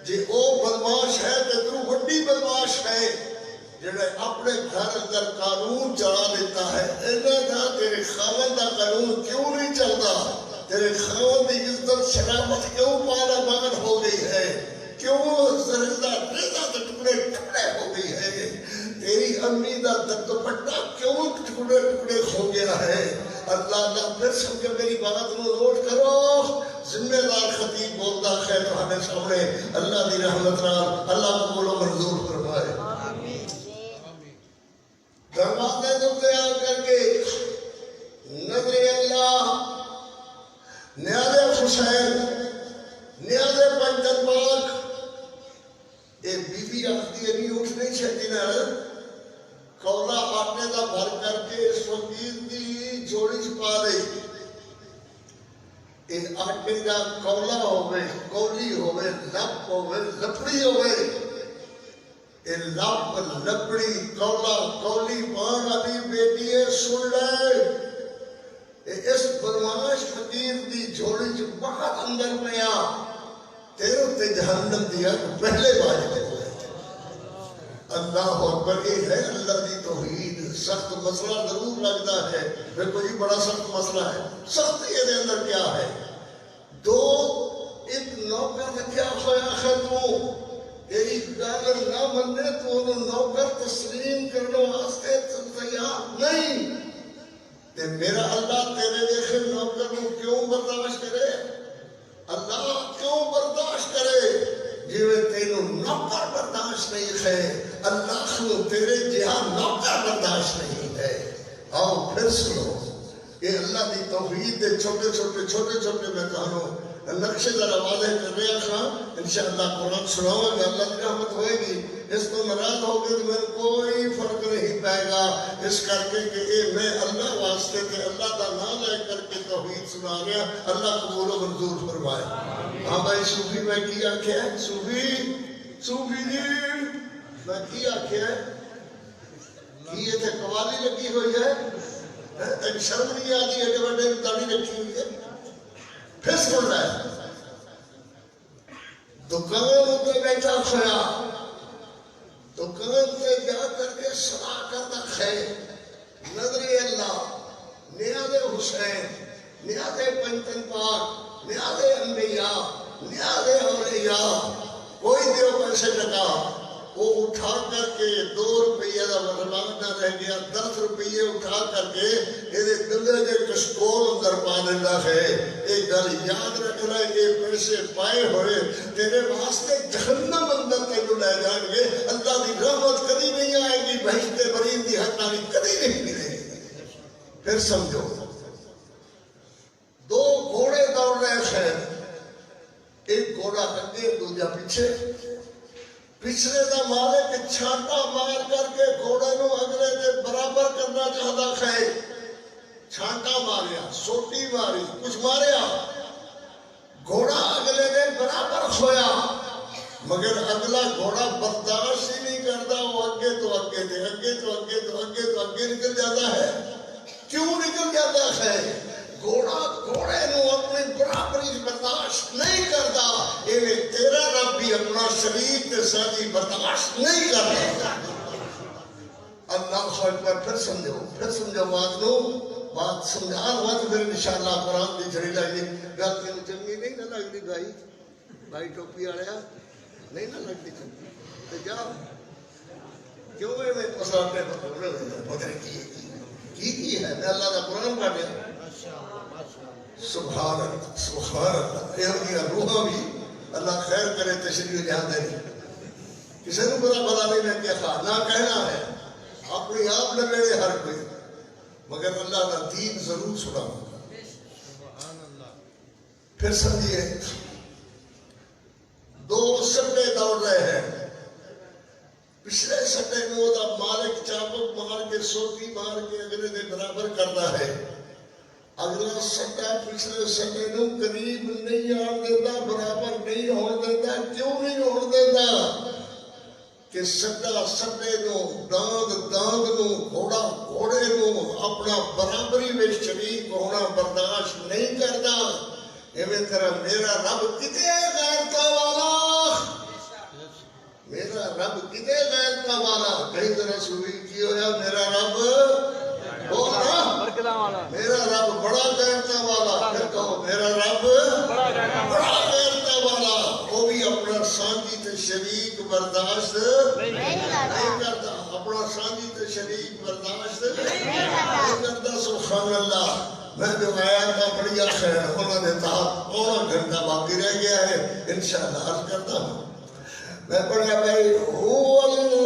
جی او بدماش ہے تو تو وڈی بدماش ہے جڑے اپنے گھر اندر قانون چلا دیتا ہے. اینا تھا تیرے خاوند دا قانون کیوں نہیں چلتا؟ تیرے خاوند دی عزت شرافت کیوں پالا مان ہو گئی ہے؟ کیوں زردہ ریزہ کے ٹکڑے ٹکڑے ہو گئی ہے؟ تیری امی دا دوپٹہ کیوں ٹکڑے ٹکڑے ہو گیا ہے؟ اللہ پھر سن کے میری بات کو نوٹ کرو. ذمہ دار خطیب بولتا ہے تمہارے سامنے. اللہ دی رحمت نال اللہ قبول و منظور فرمائے. دروازے دے آ کر کے نظر اللہ نیازِ حسین نیازِ پنجن پاک یہ بی بی آخری نہیں اٹھ نہیں چھتی نہ کولا آٹے دا بھر کر کے اس فقیر دی جوڑی چھپا رہی. یہ آٹے دا کولا ہوئے کولی ہوئے لپ ہوئے لپڑی ہوئے یہ لپ لپڑی کولا کولی پان والی بیٹی ہے. سن لے اس بدماش فقیر دی جوڑی چ بہت اندر پیا تیرے تے جہنم دیا پہلے واجب ہو. اللہ اکبر. یہ ہے اللہ دی توحید. سخت مسئلہ ضرور لگتا ہے دیکھو جی بڑا سخت مسئلہ ہے. سخت یہ دے اندر کیا ہے؟ دو ایک نوکر رکھیا ہوا ہے تو تیری گل نہ مننے تو انہوں نوکر تسلیم کرنے واسطے تیار نہیں. تے میرا اللہ تیرے دیکھے نوکر کو کیوں برداشت کرے؟ اللہ کیوں برداشت کرے؟ جیوے تینوں نوکر برداشت نہیں ہے اللہ کو تیرے جہاں نوکر برداشت نہیں ہے. آؤ پھر سنو یہ اللہ دی توحید دے چھوٹے چھوٹے میں کہانوں نقشے ذرا واضح کر رہا تھا. انشاءاللہ قرآن سناؤں گا اللہ کی رحمت ہوئے گی. اس کو ناراض ہوگی تو میں کوئی فرق نہیں پائے گا اس کر کے کہ اے میں اللہ واسطے تے اللہ دا نام لے کر کے توحید سنا رہا. اللہ قبول و منظور فرمائے. ہاں بھائی صوفی میں کی آکھیا ہے؟ صوفی جی میں کی آکھیا ہے؟ کی یہ تے قوالی لگی ہوئی ہے؟ تیری شرم نہیں آتی ہے کہ بڑے داڑھی رکھی ہوئی ہے؟ پھر سن رہا ہے دکان پہ بیٹھا کھڑا دکان پہ جا کر کے سنا کرتا ہے نظر اللہ نیاز حسین نیاز پنجتن پاک نیاز انبیاء نیاز اولیاء. کوئی دیو پیسے لگا وہ اٹھا کر کے 2 روپیہ دا ورمان نہ رہ گیا 10 روپیے اٹھا کر کے یہ گلے کے کشکول اندر پا دیتا ہے. ایک گل یاد رکھنا یہ پیسے پائے ہوئے تیرے واسطے جہنم اندر تینوں لے جائیں گے. اللہ دی رحمت کبھی نہیں آئے گی. بہشت برین دی حقانی کبھی نہیں ملے گی. پھر سمجھو 2 گھوڑے دوڑ رہے ہیں. ایک گھوڑا آگے دوجا پیچھے. پچھلے دا مالک چھانٹا مار کر کے گھوڑے نو اگلے دے برابر کرنا چاہتا ہے. چھانٹا ماریا سوٹی ماری کچھ ماریا گھوڑا اگلے دے برابر ہویا مگر اگلا گھوڑا برداشت ہی نہیں کرتا. وہ اگے تو اگے دے اگے تو اگے تو اگے تو اگے نکل جاتا ہے. کیوں نکل جاتا ہے؟ گھوڑا گھوڑے نو اپنی برابری برداشت نہیں کرتا. یہ تیرا رب بھی اپنا شریک تے ساتھی برداشت نہیں کرتا. اللہ اکبر. پھر سمجھو بات نو بات سمجھان ہوا تو پھر انشاءاللہ قرآن دی جھڑی لگی. گل تینوں چنگی نہیں نہ لگتی بھائی؟ بھائی ٹوپی آیا نہیں نہ لگتی تو جا کیوں میں پساتے پتہ کی ہے میں اللہ کا قرآن پڑھیا سبحان اللہ سبحان اللہ یہ روحاں بھی اللہ خیر کرے تشریح جہاں دے کسی نے برا بلا نہیں میں کیا خواہ نہ کہنا ہے اپنی آپ لگے ہر کوئی مگر اللہ کا دین ضرور سنا پھر سمجھیے دو سٹے دوڑ رہے ہیں پچھلے سٹے میں وہ مالک چاپک مار کے سوٹی مار کے اگلے دے برابر کرتا ہے اگلا سٹا پچھلے سٹے نو قریب نہیں آن دیتا برابر نہیں ہون دیتا کیوں نہیں ہون دیتا کہ سٹا سٹے نو داند داند نو گھوڑا گھوڑے نو اپنا برابری میں شریک ہونا برداشت نہیں کرتا ایویں طرح میرا رب کتے غیرتا والا میرا رب کتے غیرتا والا کئی طرح سوئی کی ہویا میرا رب میرا رب بڑا غیرتا والا پھر کہو میرا رب بڑا غیرتا والا وہ بھی اپنا سانجی تے شریک برداشت نہیں کرتا اپنا سانجی تے شریک برداشت نہیں کرتا سبحان اللہ میں جو آیات کا بڑی آخر ہے انہوں نے تحت پورا گھنٹہ باقی رہ گیا ہے انشاءاللہ عرض کرتا ہوں میں پڑھا بھائی هو اللہ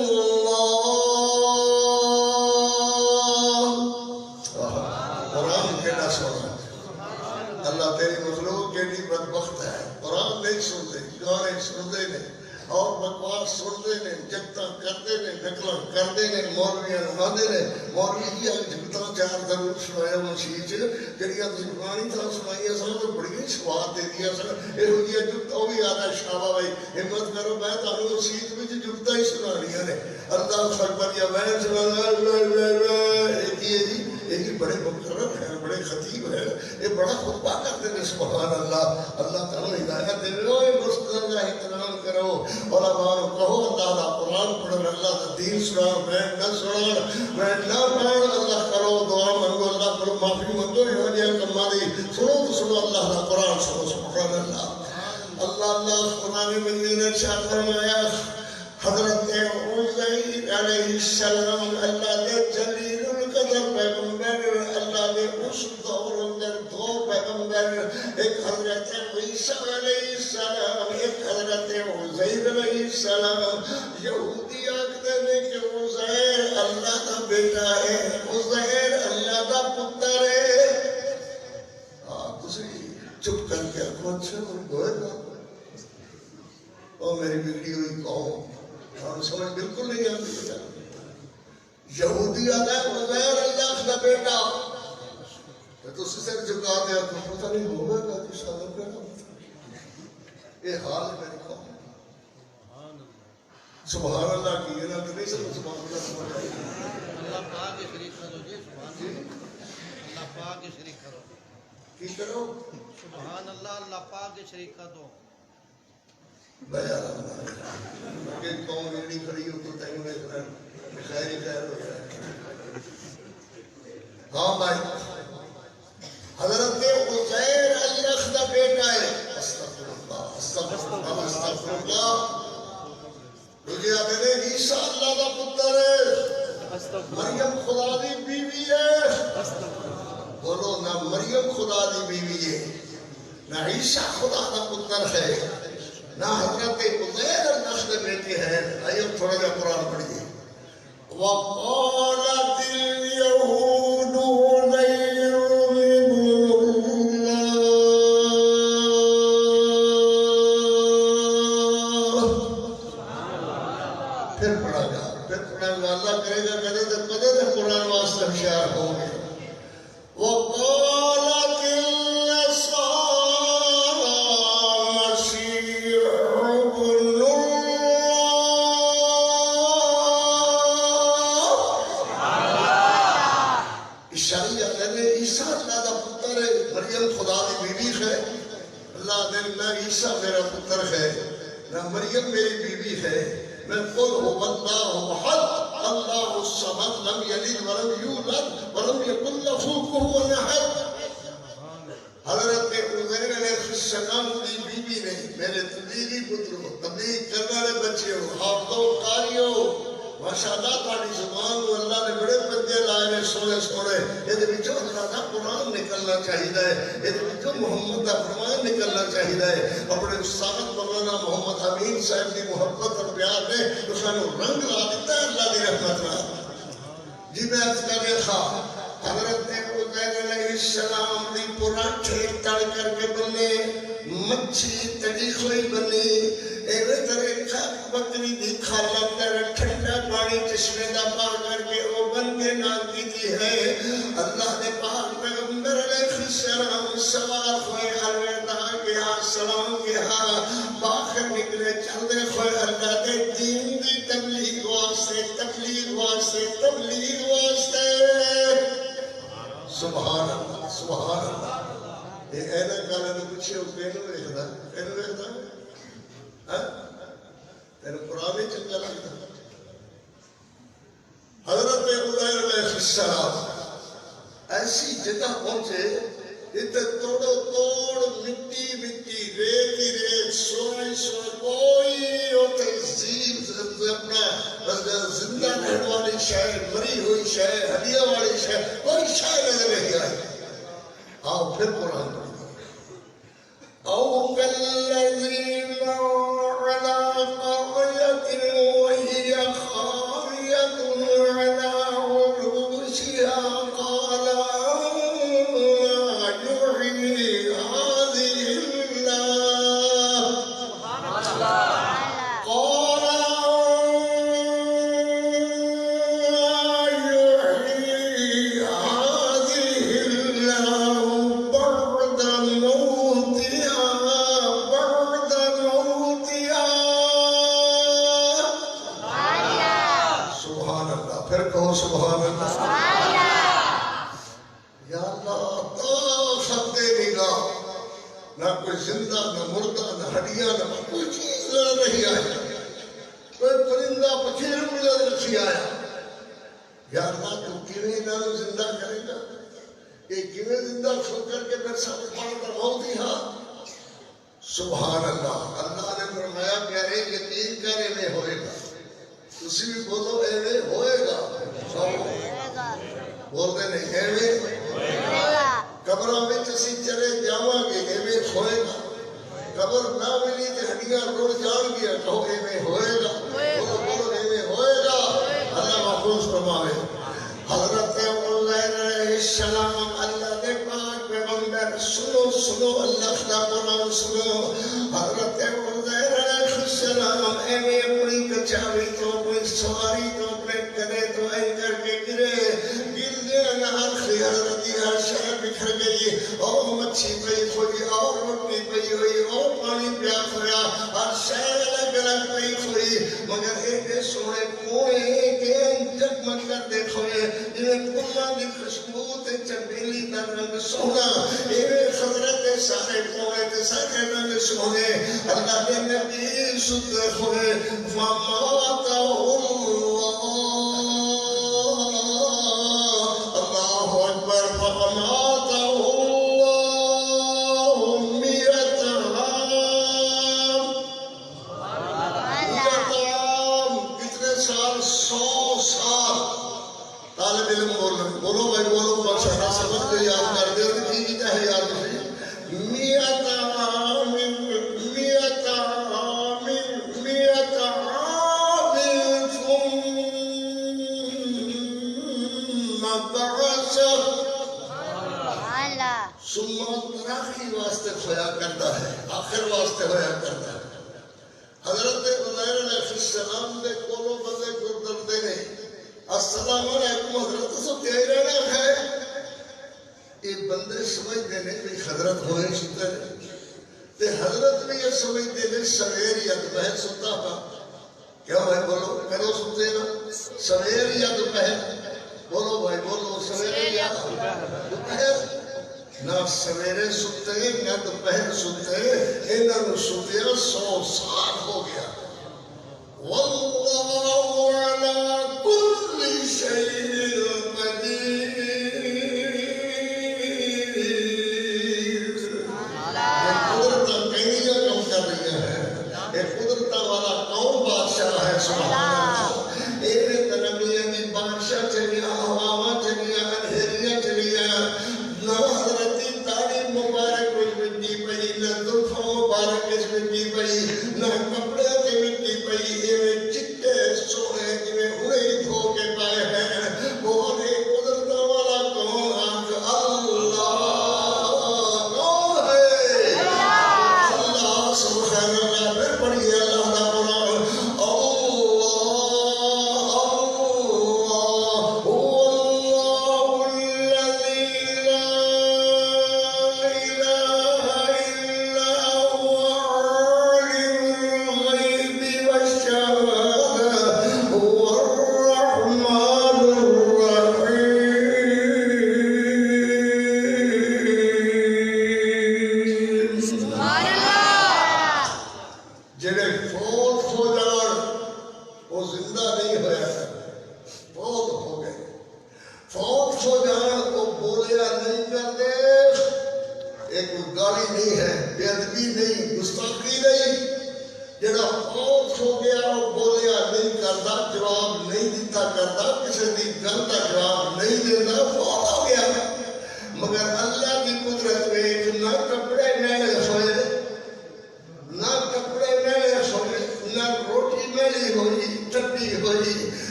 قرآن کہنا سونا اللہ تیری مخلوق کے لیے بدبخت ہے قرآن نہیں سنتے گانے سنتے نہیں اور بکواس سنتے نے جگتا کرتے نے نقل کرتے نے مولویاں نماندے نے مولوی کی جگتا چار ضرور سنایا مسیح جڑیاں زبانی تھا سنائی اصل تو بڑی سواد دے دیا سر یہ ہوئی ہے جگتا وہ بھی آدھا شابہ بھائی ہمت کرو میں تانوں مسیح بھی جگتا ہی سنانیاں نے اللہ اکبر یا میں سنانا ایک ہی بڑے مقرر ہیں بڑے خطیب ہیں یہ بڑا خطبہ کرتے ہیں سبحان اللہ اللہ تعالیٰ ہدایت دے رہے ہو یہ مستقل کا احترام کرو اور ہمارا کہو اللہ دا قرآن پڑھو اللہ دا دین سنا میں نہ سنا میں نہ پڑھ اللہ کرو دعا منگو اللہ کرو معافی منگو یہ جائے کما دی سنو تو سنو اللہ دا قرآن سنو سبحان اللہ اللہ اللہ قرآن مجید نے ارشاد فرمایا حضرت عزیر علیہ السلام اللہ دے جلیل القدر پیغمبر اللہ دے اس دور اندر دو پیغمبر ایک حضرت عیسیٰ علیہ السلام ایک حضرت عزیر علیہ السلام یہودی آکھتے ہیں کہ عزیر اللہ دا بیٹا ہے عزیر اللہ دا پتر ہے تسی چپ کر کے اکھو اچھا گوئے گا اور میری بگڑی ہوئی قوم ہم سمجھ بالکل نہیں آتی بیٹا یہودی آتا ہے عزیر اللہ کا بیٹا تو اسی سے جھکا دیا تو پتہ نہیں ہوگا کہ کس کا بیٹا یہ حال ہے میری قوم سبحان اللہ کی یہ نہ تو نہیں سمجھ سبحان اللہ سمجھ آئی اللہ پاک کے شریک کرو جی سبحان اللہ اللہ پاک کے شریک کرو کی کرو سبحان اللہ اللہ پاک کے شریک کر دو بیان کہ قوم ایڈی کھڑی ہو تو تینوں میں خیر ہی خیر ہو جائے ہاں بھائی حضرت عزیر اللہ کا بیٹا ہے استغفر اللہ استغفر اللہ تجھے آتے نے عیسیٰ اللہ کا پتر ہے مریم خدا دی بیوی ہے بولو نہ مریم خدا دی بیوی ہے نہ عیسیٰ خدا کا پتر ہے نہ حضرت عزیر اللہ کے بیٹے ہیں آئیے تھوڑا جا قرآن پڑھیے وَقَالَتِ الْيَهُودُ عُزَيْرٌ ابْنُ اللَّهِ پھر پڑھا گا اللہ کرے گا کدے تک قرآن واسطہ ہوشیار ہوں گے وَقَالَتِ عیسیٰ میرا پتر ہے نہ مریم میری بیوی ہے میں قل هو اللہ احد اللہ الصمد لم یلد ولم یولد ولم یکن له کفوا احد حضرت عزیر علیہ السلام کی بیوی نے میرے تبلیغی پترو تبلیغ کرنے والے بچے ہو حافظو قاریو ماشاءاللہ تاری زبان کو اللہ نے بڑے پنجے لائے نے سونے سونے یہ بچوں اللہ کا قرآن نکلنا چاہیے یہ بچوں محمد کا فرمان نکلنا چاہیے اپنے استاد مولانا محمد حمید صاحب کی محبت اور پیار نے اس نے رنگ لا دیتا ہے اللہ کی رحمت نال جی میں عرض کر رہا تھا حضرت عزیر علیہ السلام دی پراٹھے تڑ کر کے بنے مچھی تڑی ہوئی بنی ایوے طرح کھاک بکری دی کھالا کر ٹھنڈا پانی چشمے دا پا کر کے او بن کے نام کی دی ہے اللہ نے پاک پیغمبر علیہ السلام سوار ہوئے الوداع کیا سلام کیا باہر نکلے چل دے ہوئے اللہ دے دین دی تبلیغ واسطے تبلیغ واسطے تبلیغ واسطے سبحان اللہ سبحان اللہ یہ اینا کالا نے پوچھے وہ کہنو دیکھتا تیرے قرآن میں چنگا لگتا حضرت عزیر علیہ السلام ایسی جگہ پہنچے اتنے توڑو توڑ مٹی مٹی ریت ہی ریت سوئی سوئی کوئی ہوتے زیب اپنا زندہ رہنے والی شہر مری ہوئی شہر ہڈیاں والی شہر کوئی شہر نظر نہیں آئی آؤ پھر قرآن پڑھیں او کالذی مر علی قریۃ وہی خاویۃ علی عروشها قال زندہ نہ مردہ نہ ہڈیاں نہ کوئی چیز نہیں آئی کوئی پرندہ پکھیر مجھے نہیں آیا یا اللہ تو کیویں نہ زندہ کرے گا یہ کیویں زندہ چھوڑ کر کے پھر سب پڑھتا موت ہی ہاں سبحان اللہ اللہ نے فرمایا پیارے یقین کر ایویں ہوئے گا تسی بھی بولو ایویں ہوئے گا بولتے نہیں ایویں ہوئے گا قبروں میں چسی چلے جاواں گے ایویں ہوئے گا قبر نہ ملی تے ہڈیاں رڑ جان گیا تو ایویں ہوئے گا بولو بولو ایویں ہوئے گا اللہ محفوظ فرمائے حضرت عزیر علیہ السلام اللہ نے پاک پیغمبر سنو سنو اللہ کا قرآن سنو حضرت عزیر علیہ السلام ایویں اپنی کچاوی تو اپنی سواری تو اپنے کرے تو این کر کے گرے گر دے نہر سے حضرت ہر شہر بکھر گئی اور مچھی پئی ہوئی اور روٹی پئی ہوئی اور پانی پیاس ہویا اور شہر الگ الگ پئی ہوئی مگر ایک سونے کوئے کے جگمگ کر دیکھوئے جنہیں کلا دی خوشبو تے چنبیلی دا رنگ سونا ایویں حضرت سارے کوئے تے سارے رنگ سونے اللہ نے نبی سد ہوئے فماتا اللہ اکبر فماتا بولو بھائی بولو بادشاہ سبق کو یاد کر دے تو کی کیا ہے یاد نہیں میت عامر ثم تراخی واسطے کھویا کرتا ہے آخر واسطے ہویا کرتا ہے حضرت عزیر علیہ السلام دے کولو بندے گردردے نے السلام علیکم حضرت سب تیرے رہنا ہے یہ بندے سمجھتے ہیں کہ حضرت ہوئے ستے تے حضرت بھی یہ سمجھتے ہیں سویر یا دوپہر ستا تھا کیا بھائی بولو کرو ستے نا سویر یا دوپہر بولو بھائی بولو سویر یا دوپہر نہ سویرے ستے نہ دوپہر ستے انہوں نے ستے 100 سال ہو گیا واللہ علی کل شیء قدیر قدرت کہیں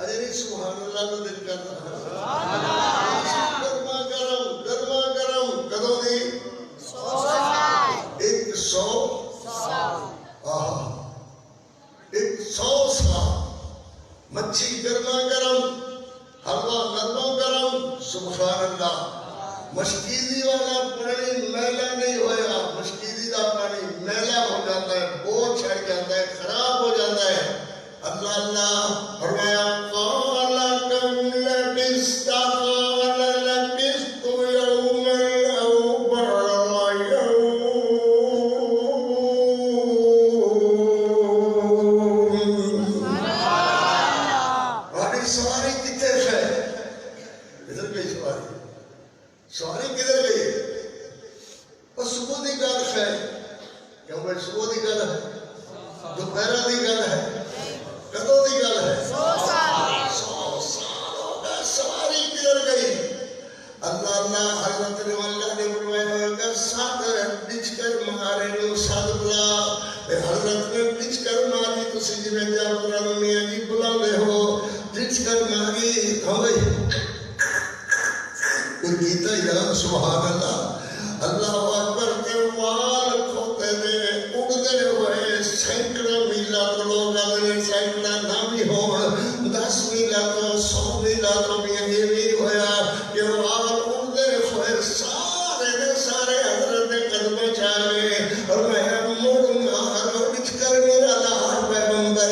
اجے نہیں سبحان اللہ کا دل کر رہا گرما گرم کدوں دی 100 سال مچھی گرما گرم حلوہ نرما گرم سبحان اللہ مشکیزی والا پانی میلا نہیں ہویا مشکیزی دا پانی میلا ہو جاتا ہے بوجھ چڑھ جاتا ہے خراب ہو جاتا ہے اللہ اللہ فرمایا قال کم لبست قال لبست یوما او بعض یوم ہماری سواری کتے ہے ادھر گئی سواری کدھر گئی اور صبح دی گل ہے کیوں بھائی صبح دی گل ہے دوپہر دی گل ہے کدوں دی گل ہے 100 سال ہو گئے سواری کدھر گئی اللہ اللہ حضرت نے اللہ نے فرمایا کہ ساتھ بچ کر مارے نو ساتھ بلا حضرت نے بچ کر ماری تسی جی میں جا قرآن میاں جی بلا دے ہو بچ کر ماری ہوئی کوئی کیتا یا سبحان اللہ اللہ اکبر کے وال کھوتے نے اڑتے ہوئے سینکڑا میلا تو لوگ آدھے سینکڑا نہ بھی ہون 10 میلا تو 100 میلا تو بھی یہ بھی ہویا کہ وال اڑتے ہوئے سارے نے سارے حضرت قدمہ چاہے اور میں مڑ مار بچ کر میرا لار پیغمبر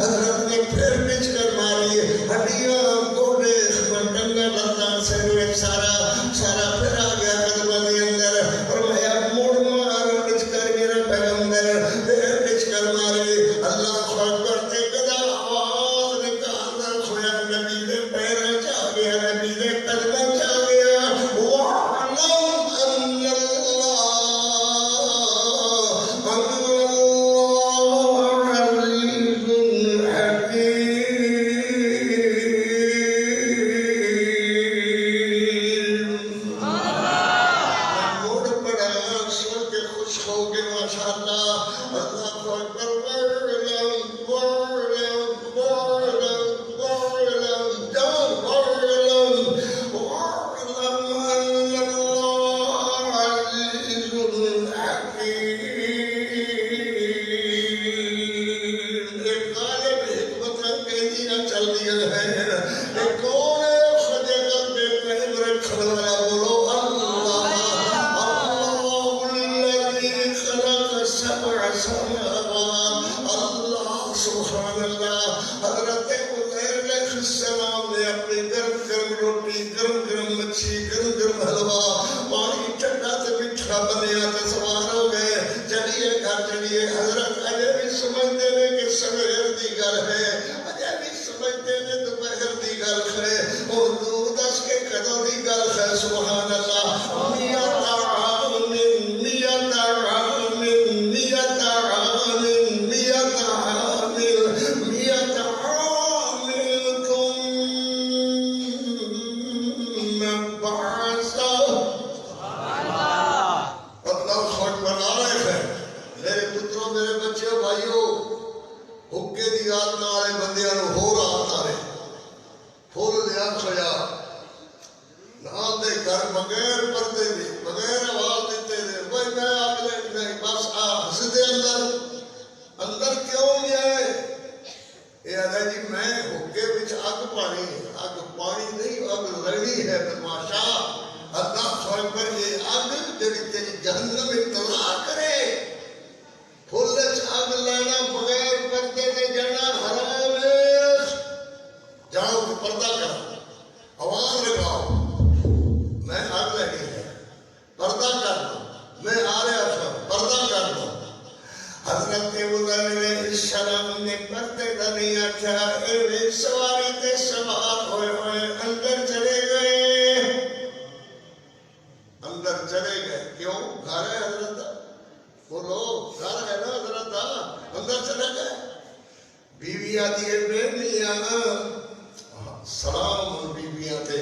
حضرت نے پھر بچ کر ماری ہڈیاں گوڑے ٹنگا لتا سے سارا پھر آ گیا قدمہ دی اندر اور میں مڑ مار بچ کر میرا پیغمبر پھر بچ کر ماری اللہ اکبر تے کدا آواز نکالنا کھویا نبی دے پیرا چاہ گیا نبی دے قدمہ چاہ گیا وَعْلَمْ أَنَّ اللَّهَ عَزِيزٌ حَكِيمٌ موڑ پڑا سن کے خوش ہو گئے ماشاءاللہ اللہ اکبر چل دیا ہے ایک کون ہے خدے قلبے قہم رکھنے والا بولو اللہ الذي خلق 7 سماوات اللہ سبحان اللہ حضرت عزیر علیہ السلام نے اپنی گرم گرم روٹی گرم گرم مچھی گرم گرم حلوہ پانی ٹھنڈا سے میٹھا بنیا تے سوار ہو گئے چلیے گھر چلیے حضرت اجے بھی سمجھتے ہیں کہ سویر دی گل ہے اجے بھی سمجھتے ہیں دوپہر دی گل ہے اور دور دس کے کدوں دی گل ہے سبحان اللہ میرے بچے بھائیو حکے دی رات نالے بندیاں نو ہو رات آرے پھول لیا کھویا نال دے گھر بغیر پردے دی بغیر آواز دیتے دے بھائی میں آگلے نہیں بس حسدے اندر کیوں گئے یہ آدھا جی میں حکے بچ اگ پانی نہیں اگ لڑی ہے تماشا اللہ سوئے پر یہ اگ جڑی تیری جہنم اطلاع کرے پھولچ اگ لینا بغیر پردے دے جانا حرام ہے جاؤ تو پردہ کرو آواز لگاؤ میں اگ لگی ہے پردہ کر دو میں آ رہا تھا پردہ کر دو حضرت عزیر علیہ السلام نے پردے دا نہیں آکھا اے سواری تے سوار ہوئے اندر چلے گئے کیوں گھر ہے حضرت بولو گھر ہے نا حضرت اندر چلے گئے بیویاں دیئے بے میاں سلام ان بیویاں تے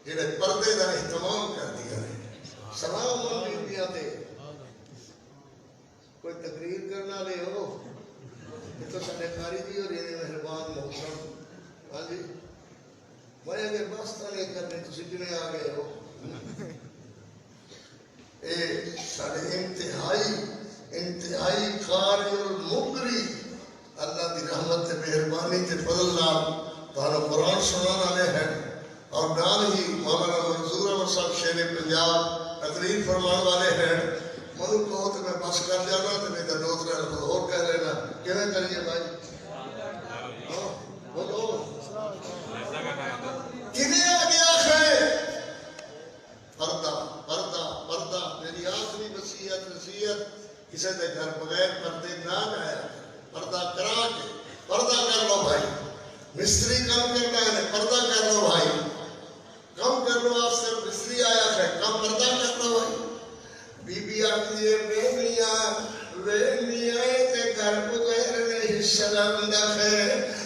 جنہیں پردے دا اہتمام کر دیا ہے سلام ان بیویاں تے کوئی تقریر کرنا لے ہو یہ تو سارے کاری دی اور یہ مہربان محترم ہاں جی میں اگر بس نہیں کرنے تسی کنے آ گئے ہو اے سارے انتہائی قاری المقری اللہ دی رحمت تے مہربانی تے فضل نال تانوں قرآن سنان والے ہیں اور نال ہی مولانا منظور احمد صاحب شیر پنجاب تقریر فرمان والے ہیں مجھے کہو تو میں بس کر جانا تو نہیں تو دوسرے لفظ اور کہہ لینا کیویں کریے بھائی بولو کنے آ گیا خیر پردہ میری آخری نصیحت کسی دے گھر بغیر پردے نہ جایا پردہ کرا کے پردہ کر لو بھائی مستری کام کرنا ہے پردہ کر لو بھائی کم کر لو آپ سے مستری آیا ہے کم پردہ کر لو بھائی بی بی آتی ہے بے میاں تے گھر بغیر نہیں شرمندہ ہے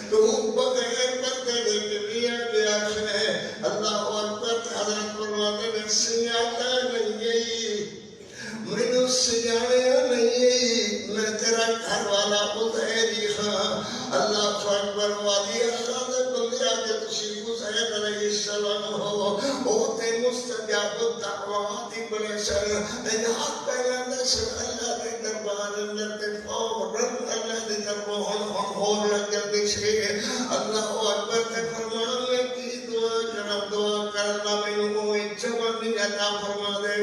تو بغیر پردے دے کے میاں کے آخر ہے اللہ اکبر حضرت فرماتے ہیں سیاتا نہیں مینوں سجایا نہیں میں تیرا گھر والا بغیری ہاں اللہ اکبر والی اللہ دے بندے آگے تشریف حسین علیہ السلام ہو او تے مستجاب الدعوات بنے سن ہاتھ پہلا دے سن اللہ دے دربار اندر تے فوراً اللہ دے دربار ہو لگ جلدی سے اللہ اکبر تے فرمان میں کی دعا کرنا میں جوانی عطا فرما دے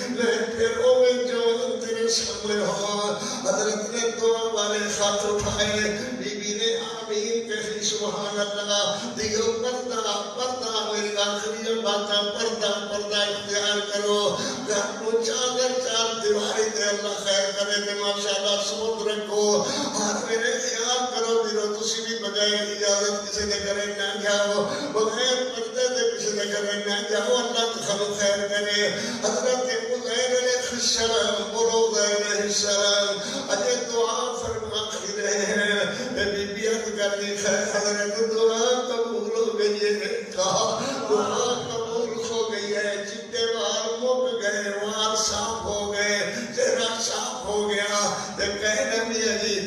میں پھر جوان تیرے سامنے ہوا حضرت نے دعا والے خط اٹھائے بی بی نے آمین کہی سبحان اللہ دیو پردہ میری آخری باتاں پردہ اختیار کرو گھر کو چادر چار دیواری دے اللہ خیر کرے دے ماشاءاللہ سمجھ رکھو اور میرے خیال کرو دیرو تسی بھی بغیر اجازت کسی نے کرے نہ جاؤ بغیر پردے دے کسی نے کرے نہ جاؤ اللہ تخلو خیر کرے حضرت عزیر علیہ السلام بولو عزیر علیہ السلام اجے دعا فرما ہی رہے ہیں بی بی عرض کرنی ہے حضرت دعا قبول ہو گئی ہے کہا دعا قبول ہو گئی ہے چٹے وار مک گئے وار صاف ہو گئے چہرہ صاف ہو گیا تے کہنے بھی ہے جی